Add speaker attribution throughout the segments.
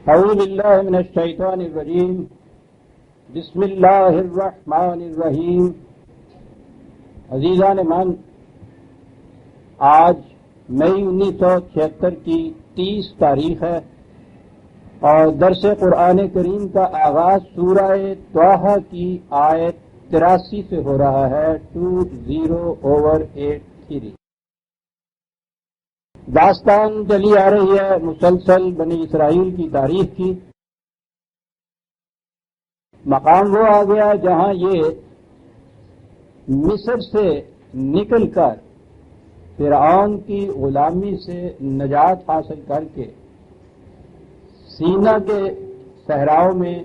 Speaker 1: اعوذ باللہ من الشیطان الرجیم بسم اللہ الرحمن الرحیم۔ عزیزان من، آج مئی 1976 کی 30 تاریخ ہے اور درس قرآن کریم کا آغاز سورہ طٰہٰ کی آیت 83 سے ہو رہا ہے، 20/83۔ داستان چلی آ رہی ہے مسلسل بنی اسرائیل کی تاریخ کی۔ مقام وہ آ گیا جہاں یہ مصر سے نکل کر فرعون کی غلامی سے نجات حاصل کر کے سینا کے صحراؤں میں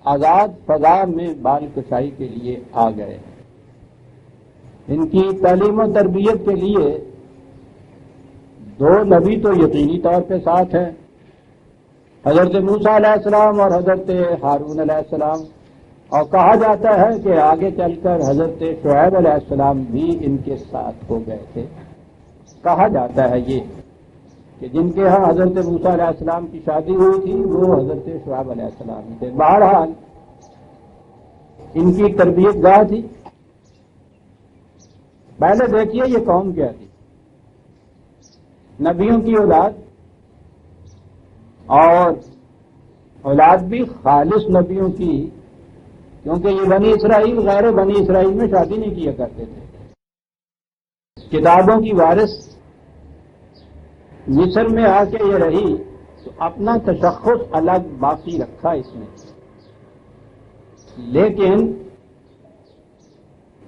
Speaker 1: آزاد فضا میں بال کشائی کے لیے آ گئے۔ ان کی تعلیم و تربیت کے لیے 2 نبی تو یقینی طور پہ ساتھ ہیں، حضرت موسیٰ علیہ السلام اور حضرت ہارون علیہ السلام، اور کہا جاتا ہے کہ آگے چل کر حضرت شعیب علیہ السلام بھی ان کے ساتھ ہو گئے تھے۔ کہا جاتا ہے یہ کہ جن کے ہاں حضرت موسیٰ علیہ السلام کی شادی ہوئی تھی وہ حضرت شعیب علیہ السلام تھے۔ بہرحال ان کی تربیت گاہ تھی۔ پہلے دیکھیے یہ قوم کیا تھی، نبیوں کی اولاد، اور اولاد بھی خالص نبیوں کی، کیونکہ یہ بنی اسرائیل غیر بنی اسرائیل میں شادی نہیں کیا کرتے تھے۔ کتابوں کی وارث مصر میں آ کے یہ رہی تو اپنا تشخص الگ باقی رکھا اس نے، لیکن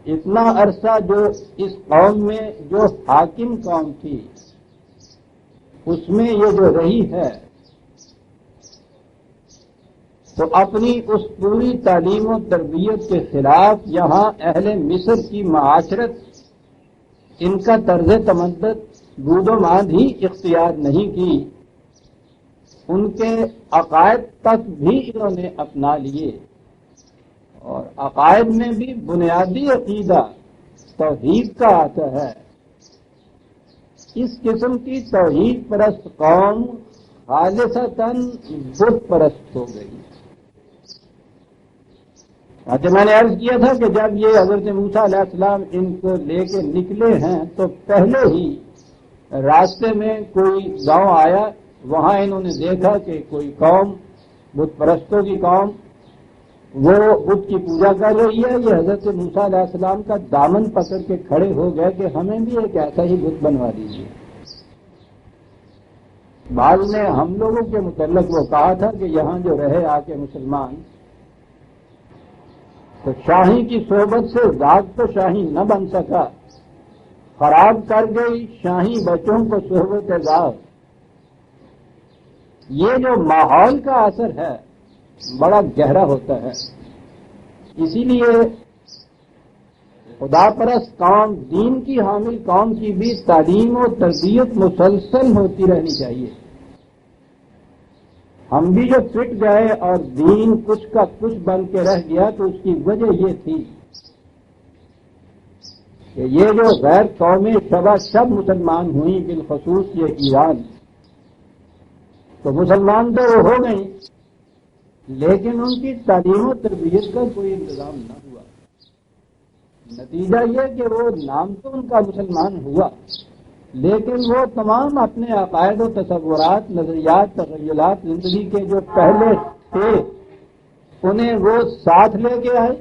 Speaker 1: اتنا عرصہ جو اس قوم میں جو حاکم قوم تھی اس میں یہ جو رہی ہے تو اپنی اس پوری تعلیم و تربیت کے خلاف یہاں اہل مصر کی معاشرت، ان کا طرز تمدد بود و ماند ہی اختیار نہیں کی، ان کے عقائد تک بھی انہوں نے اپنا لیے، اور عقائد میں بھی بنیادی عقیدہ توحید کا آتا ہے۔ اس قسم کی توحید پرست قوم خالصتاً بت پرست ہو گئی۔ آج میں نے عرض کیا تھا کہ جب یہ حضرت موسیٰ علیہ السلام ان کو لے کے نکلے ہیں تو پہلے ہی راستے میں کوئی گاؤں آیا، وہاں انہوں نے دیکھا کہ کوئی قوم، بت پرستوں کی قوم، وہ بت کی پوجا کر رہی ہے۔ یہ حضرت موسیٰ علیہ السلام کا دامن پکڑ کے کھڑے ہو گئے کہ ہمیں بھی ایک ایسا ہی بت بنوا دیجیے۔ بعض نے ہم لوگوں کے متعلق وہ کہا تھا کہ یہاں جو رہے آ کے مسلمان تو شاہی کی صحبت سے ذات تو شاہی نہ بن سکا، خراب کر گئی شاہی بچوں کو صحبت ذات۔ یہ جو ماحول کا اثر ہے بڑا گہرا ہوتا ہے، اسی لیے خدا پرست قوم، دین کی حامل قوم کی بھی تعلیم و تربیت مسلسل ہوتی رہنی چاہیے۔ ہم بھی جو فٹ گئے اور دین کچھ کا کچھ بن کے رہ گیا تو اس کی وجہ یہ تھی کہ یہ جو غیر قومیں شبہ شب مسلمان ہوئیں، بالخصوص یہ ایران، تو مسلمان تو وہ ہو گئیں لیکن ان کی تعلیم و تربیت کا کوئی انتظام نہ ہوا۔ نتیجہ یہ کہ وہ نام تو ان کا مسلمان ہوا لیکن وہ تمام اپنے عقائد و تصورات، نظریات، تخیلات زندگی کے جو پہلے تھے انہیں وہ ساتھ لے کے آئے،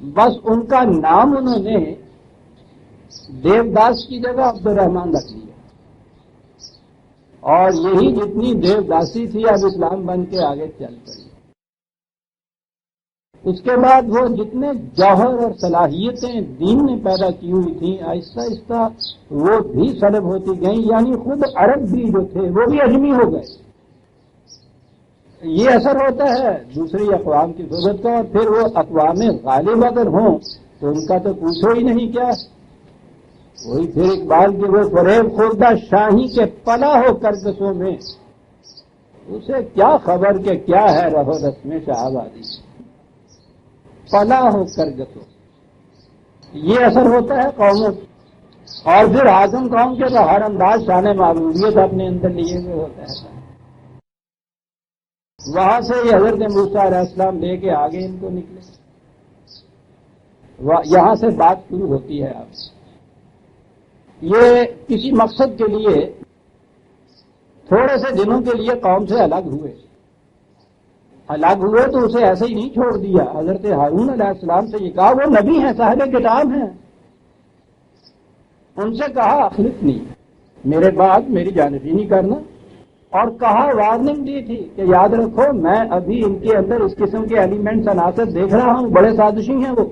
Speaker 1: بس ان کا نام انہوں نے دیوداس کی جگہ عبدالرحمان رکھ لیا، اور یہی جتنی دیوداسی تھی اب اسلام بن کے آگے چل پڑی۔ اس کے بعد وہ جتنے جوہر اور صلاحیتیں دین نے پیدا کی ہوئی تھیں آہستہ آہستہ وہ بھی سلب ہوتی گئیں، یعنی خود عرب بھی جو تھے وہ بھی اجمی ہو گئے۔ یہ اثر ہوتا ہے دوسری اقوام کی صحبت کا، اور پھر وہ اقوام غالب اگر ہوں تو ان کا تو پوچھو ہی نہیں کیا۔ وہی پھر اقبال کے وہ فریب خوردہ شاہی کے پلا ہو کرکسوں میں، اسے کیا خبر کہ کیا ہے رہو رسم شہابادی، پلا ہو کرکسوں۔ یہ اثر ہوتا ہے قوموں، اور پھر حاکم قوم کے تو ہر انداز شان معبودیت اپنے اندر لیے ہوئے ہوتا ہے۔ وہاں سے یہ حضرت موسیٰ علیہ السلام لے کے آگے ان کو نکلے، یہاں سے بات شروع ہوتی ہے آپ سے۔ یہ کسی مقصد کے لیے تھوڑے سے دنوں کے لیے قوم سے الگ ہوئے تو اسے ایسے ہی نہیں چھوڑ دیا۔ حضرت ہارون علیہ السلام سے یہ کہا، وہ نبی ہیں، صاحب کتاب ہیں، ان سے کہا اخلفنی، میرے بعد میری جانشینی کرنا، اور کہا وارننگ دی تھی کہ یاد رکھو میں ابھی ان کے اندر اس قسم کے ایلیمنٹس عناصر دیکھ رہا ہوں، بڑے سازشی ہیں، وہ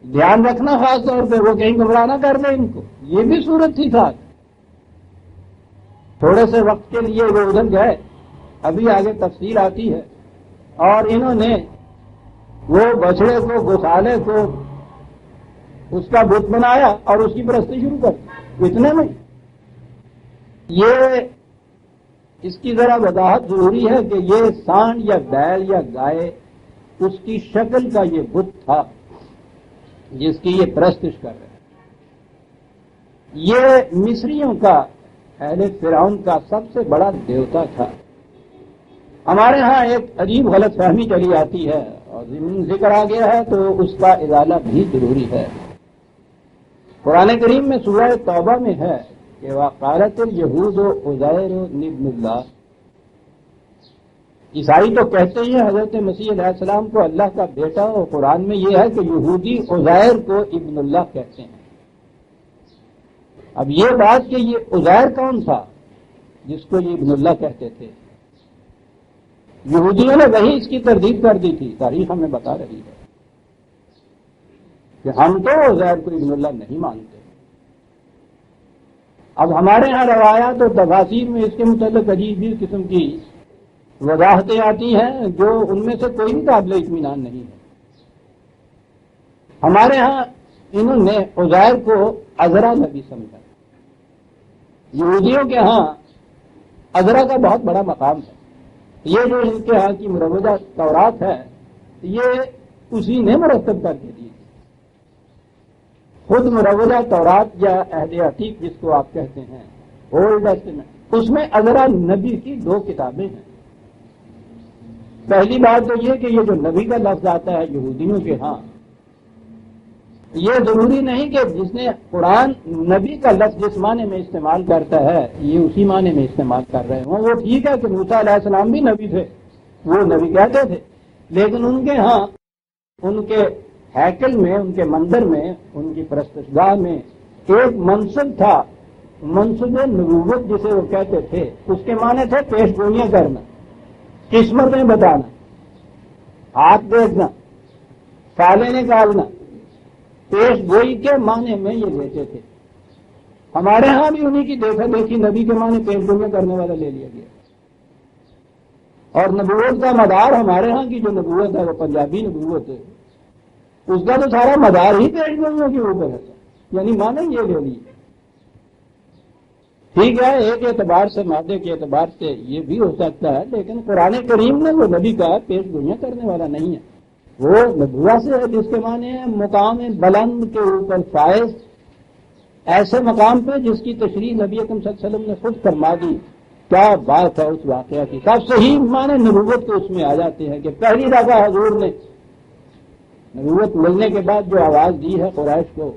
Speaker 1: دھیان رکھنا خاص طور پہ وہ کہیں گمراہ نہ کر دیں ان کو۔ یہ بھی صورت تھی ساتھ۔ تھوڑے سے وقت کے لیے وہ ادھر گئے، ابھی آگے تفصیل آتی ہے، اور انہوں نے وہ بچڑے کو، گوسالے کو اس کا بت بنایا اور اس کی پرستی شروع کر دی۔ اتنے میں یہ اس کی ذرا وضاحت ضروری ہے کہ یہ سانڈ یا بیل یا گائے اس کی شکل کا یہ بت تھا جس کی یہ پرستش کر رہے ہیں۔ یہ مصریوں کا، اہل فرعون کا سب سے بڑا دیوتا تھا۔ ہمارے ہاں ایک عجیب غلط فہمی چلی آتی ہے اور ذکر آ گیا ہے تو اس کا ازالہ بھی ضروری ہے۔ قرآن کریم میں سورہ توبہ میں ہے کہ وقالت الیہود عزیر ابن اللہ، عیسائی تو کہتے ہیں حضرت مسیح علیہ السلام کو اللہ کا بیٹا، اور قرآن میں یہ ہے کہ یہودی عزیر کو ابن اللہ کہتے ہیں۔ اب یہ بات کہ یہ عزیر کون تھا جس کو یہ ابن اللہ کہتے تھے، یہودیوں نے وہی اس کی تردید کر دی تھی۔ تاریخ ہمیں بتا رہی ہے کہ ہم تو عزیر کو ابن اللہ نہیں مانتے۔ اب ہمارے ہاں روایات اور تفاسیر میں اس کے متعلق عجیب قسم کی وضاحتیں آتی ہیں جو ان میں سے کوئی بھی قابل اطمینان نہیں ہے۔ ہمارے ہاں انہوں نے عزیر کو عذرا نبی سمجھا، یہودیوں کے ہاں عذرا کا بہت بڑا مقام ہے۔ یہ جو ان کے ہاں کی مروجہ تورات ہے یہ اسی نے مرتب کر کے دی۔ خود مروجہ تورات یا عہد عتیق جس کو آپ کہتے ہیں، اولڈ ٹیسٹمنٹ، اس میں عذرا نبی کی 2 کتابیں ہیں۔ پہلی بات تو یہ کہ یہ جو نبی کا لفظ آتا ہے یہودیوں کے ہاں، یہ ضروری نہیں کہ جس نے قرآن نبی کا لفظ جس معنی میں استعمال کرتا ہے یہ اسی معنی میں استعمال کر رہے ہوں۔ وہ ٹھیک ہے کہ موسیٰ علیہ السلام بھی نبی تھے، وہ نبی کہتے تھے، لیکن ان کے ہاں ان کے ہیکل میں، ان کے مندر میں، ان کی پرستشگاہ میں ایک منصب تھا، منصب نبوت جسے وہ کہتے تھے۔ اس کے معنی تھے پیش گوئیاں کرنا، قسمتیں بتانا، ہاتھ دیکھنا، فالیں نکالنا، پیش گوئی کے معنی میں یہ لیتے تھے۔ ہمارے ہاں بھی انہی کی دیکھا دیکھی نبی کے معنی پیش گوئیاں کرنے والا لے لیا گیا، اور نبوت کا مدار ہمارے ہاں کی جو نبوت ہے وہ پنجابی نبوت ہے، اس کا تو سارا مدار ہی پیش گوئیوں کے اوپر ہے، یعنی معنی یہ لے لیے۔ ٹھیک ہے، ایک اعتبار سے، مادے کے اعتبار سے یہ بھی ہو سکتا ہے، لیکن قرآن کریم نے وہ نبی کا پیش گوئیاں کرنے والا نہیں ہے، وہ نبوت سے ہے جس کے معنی ہے مقام بلند کے اوپر فائز، ایسے مقام پہ جس کی تشریح نبی اکرم صلی اللہ علیہ وسلم نے خود فرما دی۔ کیا بات ہے اس واقعہ کی، سب صحیح معنی نبوت کے اس میں آ جاتے ہیں کہ پہلی دفعہ حضور نے نبوت ملنے کے بعد جو آواز دی ہے قریش کو،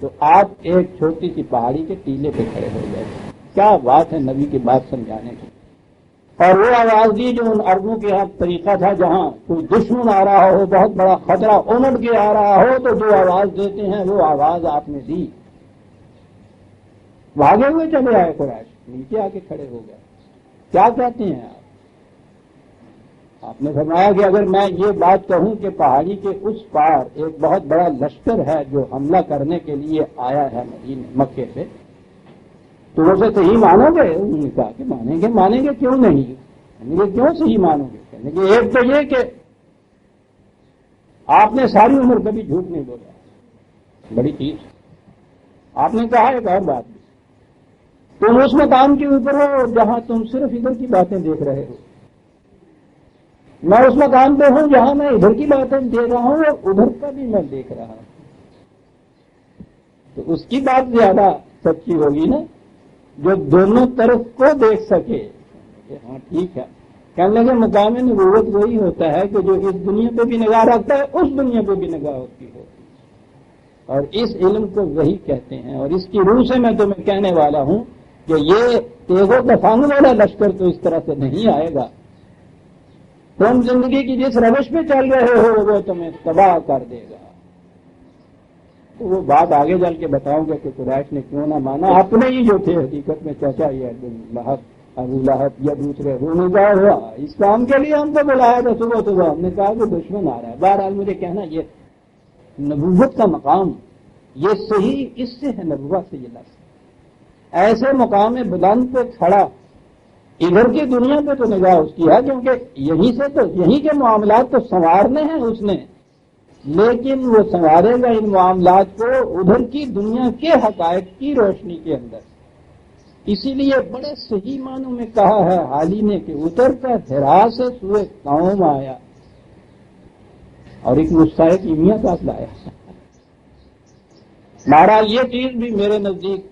Speaker 1: تو آپ ایک چھوٹی سی پہاڑی کے ٹیلے پہ کھڑے ہو گئے۔ کیا بات ہے نبی کی بات سمجھانے کی۔ اور وہ آواز دی جو ان عربوں کے ہاتھ طریقہ تھا، جہاں کوئی دشمن آ رہا ہو، بہت بڑا خطرہ امڑ کے آ رہا ہو تو جو آواز دیتے ہیں وہ آواز آپ نے دی۔ بھاگے ہوئے چلے آئے قریش، نیچے آ کے کھڑے ہو گئے۔ کیا کہتے ہیں آپ نے فرمایا کہ اگر میں یہ بات کہوں کہ پہاڑی کے اس پار ایک بہت بڑا لشکر ہے جو حملہ کرنے کے لیے آیا ہے مکے سے، تو اسے صحیح مانو گے؟ انہوں نے کہا کہ مانیں گے کیوں نہیں، کیوں صحیح مانو گے؟ کہنے کہ ایک تو یہ کہ آپ نے ساری عمر کبھی جھوٹ نہیں بولا، بڑی چیز۔ آپ نے کہا ایک اور بات بھی، تم اس مقام کے اوپر ہو جہاں تم صرف ادھر کی باتیں دیکھ رہے ہو، میں اس مقام پہ ہوں جہاں میں ادھر کی باتیں دیکھ رہا ہوں اور ادھر کا بھی میں دیکھ رہا ہوں، تو اس کی بات زیادہ سچی ہوگی نا جو دونوں طرف کو دیکھ سکے کہ ہاں ٹھیک ہے کہنے لگے مقام نبوت وہی ہوتا ہے کہ جو اس دنیا پہ بھی نگاہ رکھتا ہے اس دنیا پہ بھی نگاہ ہوتی ہے، اور اس علم کو وہی کہتے ہیں۔ اور اس کی روح سے میں تمہیں کہنے والا ہوں کہ یہ تیغ و کفن والا لشکر تو اس طرح سے نہیں آئے گا، تم زندگی کی جس روش پہ چل رہے ہو وہ تمہیں تباہ کر دے گا۔ تو وہ بات آگے چل کے بتاؤں گا کہ قریش نے کیوں نہ مانا، اپنے ہی جو تھے حقیقت میں چچا یہ ابو لہب یا دوسرے رونگا ہوا، اس کام کے لیے ہم کو بلایا تھا صبح صبح، ہم نے کہا کہ دشمن آ رہا ہے۔ بہرحال مجھے کہنا یہ نبوت کا مقام یہ صحیح اس سے ہے، نبوت سے یہ لفظ ایسے مقام بلند پہ کھڑا، ادھر کی دنیا پہ تو نگاہ اس کی ہے کیونکہ یہیں سے تو یہیں کے معاملات تو سنوارنے ہیں اس نے، لیکن وہ سنوارے گا ان معاملات کو ادھر کی دنیا کے حقائق کی روشنی کے اندر۔ اسی لیے بڑے صحیح معنوں میں کہا ہے حالی نے کہ اتر کر حرا سے سوئے قوم آیا اور ایک نسخہ کیمیا ساتھ لایا۔ بہرحال یہ چیز بھی میرے نزدیک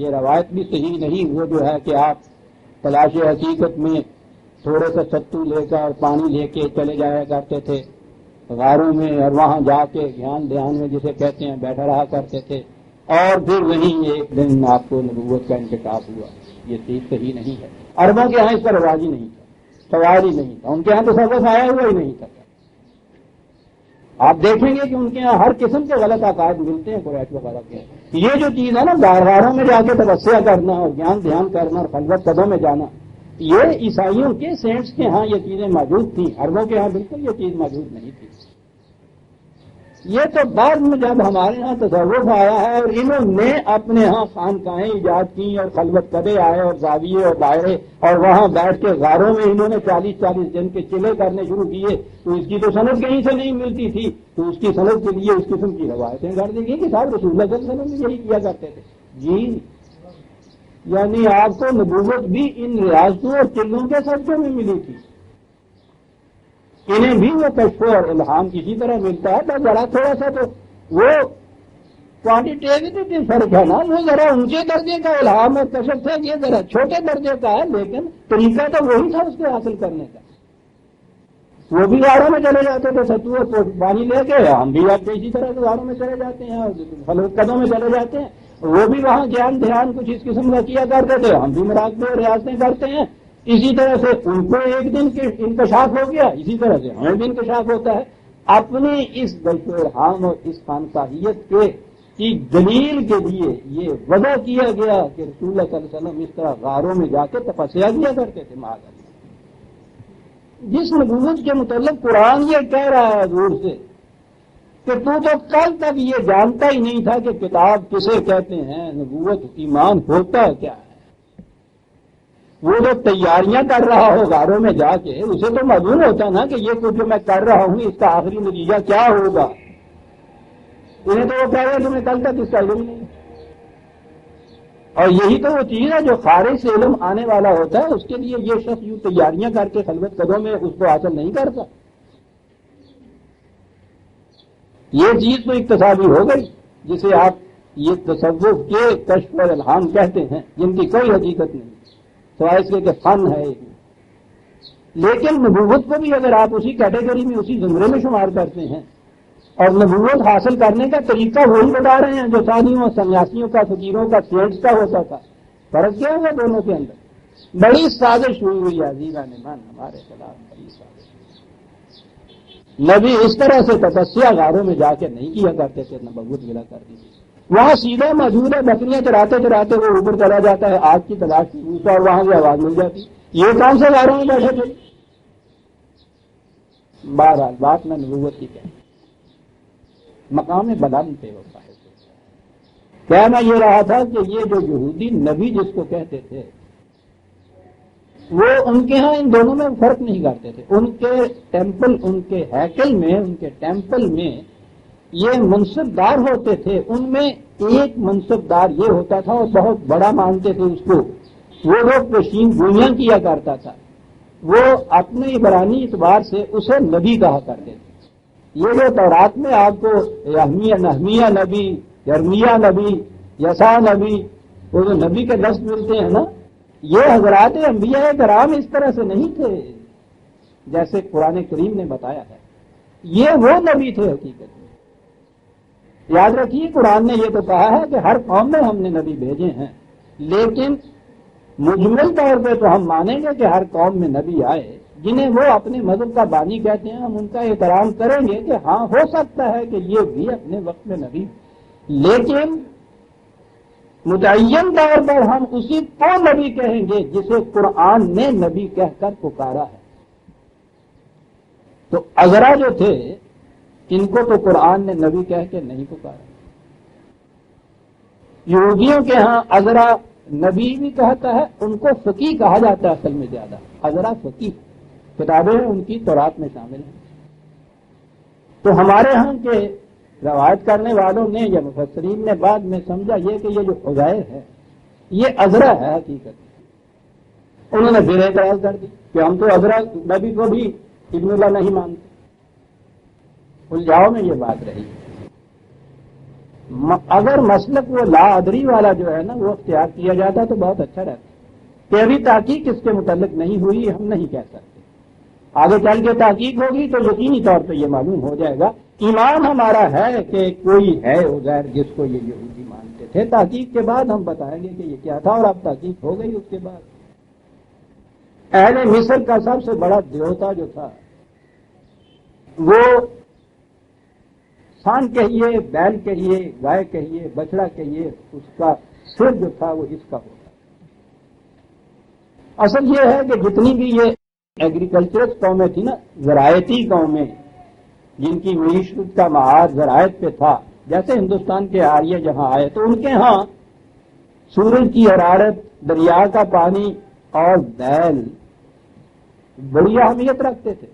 Speaker 1: یہ روایت بھی صحیح نہیں، وہ جو ہے کہ آپ تلاش حقیقت میں تھوڑے سا ستو لے کر پانی لے کے چلے جایا کرتے تھے غاروں میں، اور وہاں جا کے دھیان میں جسے کہتے ہیں بیٹھا رہا کرتے تھے، اور پھر وہیں ایک دن آپ کو نبوت کا انکشاف ہوا۔ یہ چیز صحیح نہیں ہے۔ عربوں کے ہاں اس کا رواج ہی نہیں تھا، سوال ہی نہیں تھا، ان کے ہاں تو سبق آیا ہوا ہی نہیں تھا۔ آپ دیکھیں گے کہ ان کے یہاں ہر قسم کے غلط عقائد ملتے ہیں قریش وغیرہ کے۔ یہ جو چیز ہے نا غاروں میں جا کے تپسیا کرنا اور دھیان کرنا اور خلوت قدوں میں جانا، یہ عیسائیوں کے سینٹس کے ہاں یہ چیزیں موجود تھیں، عربوں کے ہاں بالکل یہ چیز موجود نہیں تھی۔ یہ تو بعد میں جب ہمارے ہاں تصوف آیا ہے اور انہوں نے اپنے ہاں خانقاہیں ایجاد کی اور خلوت قدے آئے اور زاویے اور دائرے، اور وہاں بیٹھ کے غاروں میں انہوں نے 40 دن کے چلے کرنے شروع کیے، تو اس کی تو سند کہیں سے نہیں ملتی تھی، تو اس کی سند کے لیے اس قسم کی روایتیں کر دی گئی کہ صاحب رسول اللہ صلی اللہ علیہ وسلم یہی کیا کرتے تھے۔ جی یعنی آپ کو نبوت بھی ان ریاستوں اور چلوں کے سبقوں میں ملی تھی، انہیں بھی وہ کشف اور الہام اسی طرح ملتا ہے، بس ذرا تھوڑا سا تو وہ کوانٹیٹیو فرق ہے نا، وہ ذرا اونچے درجے کا الہام اور کشف ہے، یہ ذرا چھوٹے درجے کا ہے، لیکن طریقہ تو وہی تھا اس کو حاصل کرنے کا۔ وہ بھی غاروں میں چلے جاتے تھے ستو اور پانی لے کے، ہم بھی آپ اسی طرح سے غاروں میں چلے جاتے ہیں اور خلوت قدوں میں چلے جاتے ہیں، وہ بھی وہاں دھیان کچھ اس قسم کا کیا کرتے تھے، ہم بھی مراقبے اور ریاستیں کرتے ہیں۔ اسی طرح سے ان کو ایک دن کے انکشاف ہو گیا، اسی طرح سے ہمیں بھی انکشاف ہوتا ہے۔ اپنے اس گلف ارحام اور اس خانقاہیت کی دلیل کے لیے یہ وضع کیا گیا کہ رسول اللہ صلی اللہ علیہ وسلم اس طرح غاروں میں جا کے تپسیا کیا کرتے تھے۔ معاذ اللہ، جس نبوت کے متعلق قرآن یہ کہہ رہا ہے حضور سے کہ تو کل تک یہ جانتا ہی نہیں تھا کہ کتاب کسے کہتے ہیں، نبوت ایمان ہوتا کیا ہے، وہ جو تیاریاں کر رہا ہو غاروں میں جا کے، اسے تو معلوم ہوتا نا کہ یہ کچھ جو میں کر رہا ہوں اس کا آخری نتیجہ کیا ہوگا، انہیں تو وہ کہہ رہے ہیں تمہیں کل تک اس کا علم نہیں۔ اور یہی تو وہ چیز ہے جو خارج سے علم آنے والا ہوتا ہے، اس کے لیے یہ شخص یوں تیاریاں کر کے خلوت قدوں میں اس کو حاصل نہیں کرتا۔ یہ چیز تو اکتسابی ہو گئی، جسے آپ یہ تصوف کے کشف اور الہام کہتے ہیں، جن کی کوئی حقیقت نہیں سوائے اس کے کہ فن ہے۔ لیکن نبوت کو بھی اگر آپ اسی کیٹیگری میں اسی زمرے میں شمار کرتے ہیں، اور نبوت حاصل کرنے کا طریقہ وہی بتا رہے ہیں جو سادھیوں سنیاسیوں کا، فقیروں کا، سیٹس کا ہوتا تھا، فرق کیا ہوا دونوں کے اندر؟ بڑی سازش ہوئی ہوئی عزیزان من ہمارے خلاف، بڑی سازش۔ نبی اس طرح سے تپسیا غاروں میں جا کے نہیں کیا کرتے تھے، نبوت ملا کر دی، وہاں سیدھا موجود ہے، بکریاں چراتے چراتے وہ اوپر چلا جاتا ہے آگ کی تلاش کی، اور وہاں سے آواز مل جاتی، یہ کون سے غاروں میں بیٹھے تھے؟ بہرحال بات میں نبوت کی کہہ مقام بلند پہ وہ فائز کہنا یہ رہا تھا کہ یہ جو یہودی نبی جس کو کہتے تھے، وہ ان کے ہاں ان دونوں میں فرق نہیں کرتے تھے۔ ان کے ٹیمپل، ان کے ہیکل میں، ان کے ٹیمپل میں یہ منصب دار ہوتے تھے، ان میں ایک منصب دار یہ ہوتا تھا اور بہت بڑا مانتے تھے اس کو، وہ لوگ پیشین گوئیاں کیا کرتا تھا، وہ اپنے عبرانی اعتبار سے اسے نبی کہا کرتے تھے۔ یہ جو تورات میں آپ کو نہمیہ نبی، یرمیہ نبی، یسع نبی، وہ جو نبی کے لفظ ملتے ہیں نا، یہ حضرات انبیاء کرام اس طرح سے نہیں تھے، جیسے قرآن کریم نے بتایا ہے، یہ وہ نبی تھے حقیقت میں۔ یاد رکھیے قرآن نے یہ تو کہا ہے کہ ہر قوم میں ہم نے نبی بھیجے ہیں، لیکن مجمل طور پہ تو ہم مانیں گے کہ ہر قوم میں نبی آئے جنہیں وہ اپنے مذہب کا بانی کہتے ہیں، ہم ان کا احترام کریں گے کہ ہاں ہو سکتا ہے کہ یہ بھی اپنے وقت میں نبی، لیکن متعین طور پر ہم اسی کو نبی کہیں گے جسے قرآن نے نبی کہہ کر پکارا ہے۔ تو عذرا جو تھے ان کو تو قرآن نے نبی کہہ کے نہیں پکارا۔ یہودیوں کے ہاں عذرا نبی بھی کہتا ہے، ان کو فقیہ کہا جاتا ہے اصل میں زیادہ، عذرا فقیہ، کتابیں ان کی تورات میں شامل ہیں۔ تو ہمارے ہاں کے روایت کرنے والوں نے یا مفسرین نے بعد میں سمجھا یہ کہ یہ جو عزیر ہے یہ عذرا ہے حقیقت۔ انہوں نے پھر اعتراض کر دی کہ ہم تو عذرا نبی کو بھی ابن اللہ نہیں مانتے۔ الجھاؤ میں یہ بات رہی۔ اگر مسلک وہ لا ادری والا جو ہے نا وہ اختیار کیا جاتا تو بہت اچھا رہتا کہ ابھی تحقیق اس کے متعلق نہیں ہوئی، ہم نہیں کہہ سکتے، آگے چل کے تحقیق ہوگی تو یقینی طور پہ یہ معلوم ہو جائے گا۔ ایمان ہمارا ہے کہ کوئی ہے عزیر جس کو یہ یہودی مانتے تھے، تحقیق کے بعد ہم بتائیں گے کہ یہ کیا تھا، اور اب تحقیق ہو گئی۔ اس کے بعد اہل مصر کا سب سے بڑا دیوتا جو تھا وہ سان کہیے، بیل کہیے، گائے کہیے، بچڑا کہیے، اس کا سر جو تھا وہ اس کا ہوتا۔ اصل یہ ہے کہ جتنی بھی یہ ایگریکلچرل قومیں تھیں نا، زراعتی قومیں جن کی معیشت کا معیار زراعت پہ تھا، جیسے ہندوستان کے آریہ جہاں آئے تو ان کے ہاں سورج کی حرارت، دریا کا پانی اور بیل بڑی اہمیت رکھتے تھے۔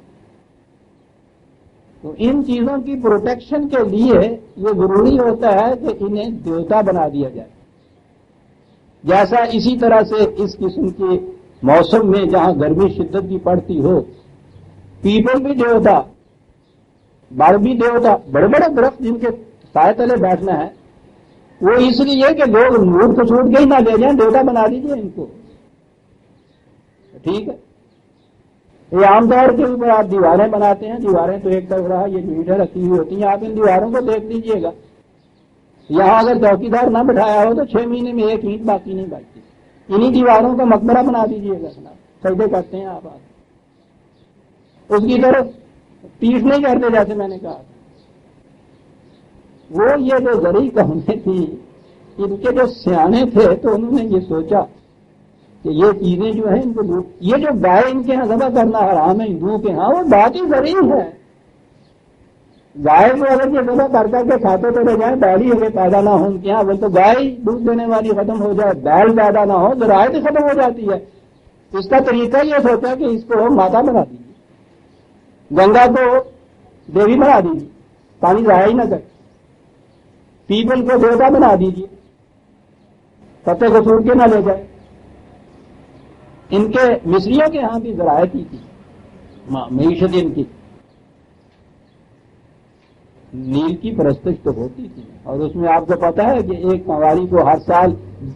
Speaker 1: تو ان چیزوں کی پروٹیکشن کے لیے یہ ضروری ہوتا ہے کہ انہیں دیوتا بنا دیا جائے۔ جیسا اسی طرح سے اس قسم کے موسم میں جہاں گرمی شدت کی پڑتی ہو، پیپل بھی دیوتا، بڑ بھی دیوتا، بڑے بڑے درخت جن کے سائے تلے بیٹھنا ہے، وہ اس لیے کہ لوگ نور کو چھوٹ کے ہی نہ لے جائیں، دیوتا بنا دیجیے ان کو، ٹھیک ہے۔ یہ عام طور کے اوپر آپ دیواریں بناتے ہیں، دیواریں تو ایک طرف رہا، یہ اینٹیں رکھی ہوئی ہوتی ہیں، آپ ان دیواروں کو دیکھ لیجیے گا، یہاں اگر چوکیدار نہ بٹھایا ہو تو 6 مہینے میں ایک اینٹ باقی نہیں بچتی۔ انہی دیواروں کا مقبرہ بنا دیجیے گا، سجدے کرتے ہیں آپ اس کی طرف پیٹ نہیں کرتے جیسے میں نے کہا۔ وہ یہ جو زرعی قومیں تھیں ان کے جو سیانے تھے تو انہوں نے یہ سوچا کہ یہ چیزیں جو ہیں ان کو یہ جو گائے ان کے ہاں ذبح کرنا حرام ہے ہندوؤں کے ہاں، وہ بات ہی زرعی ہے۔ گائے کو اگر یہ ذبح کر کر کے کھاتے تو رہ جائیں، بیل اگر پیدا نہ ہو ان کے یہاں، بول تو گائے دودھ دینے والی ختم ہو جائے، بیل پیدا نہ ہو، زراعت ہی ختم ہو جاتی ہے۔ اس کا طریقہ یہ سوچا کہ اس کو ماتا بنا دیجیے، گنگا کو دیوی بنا دیجیے، پانی ضائع ہی نہ کرے، پیپل کو دیوتا بنا دیجیے، پتے کو چھوڑ کے نہ لے جائے۔ ان کے مصریوں کے ہاں بھی زراعت ہی تھی، معیشت ان کی، نیل کی پرستش تو ہوتی تھی، اور اس میں آپ کو پتا ہے کہ ایک مواری کو ہر سال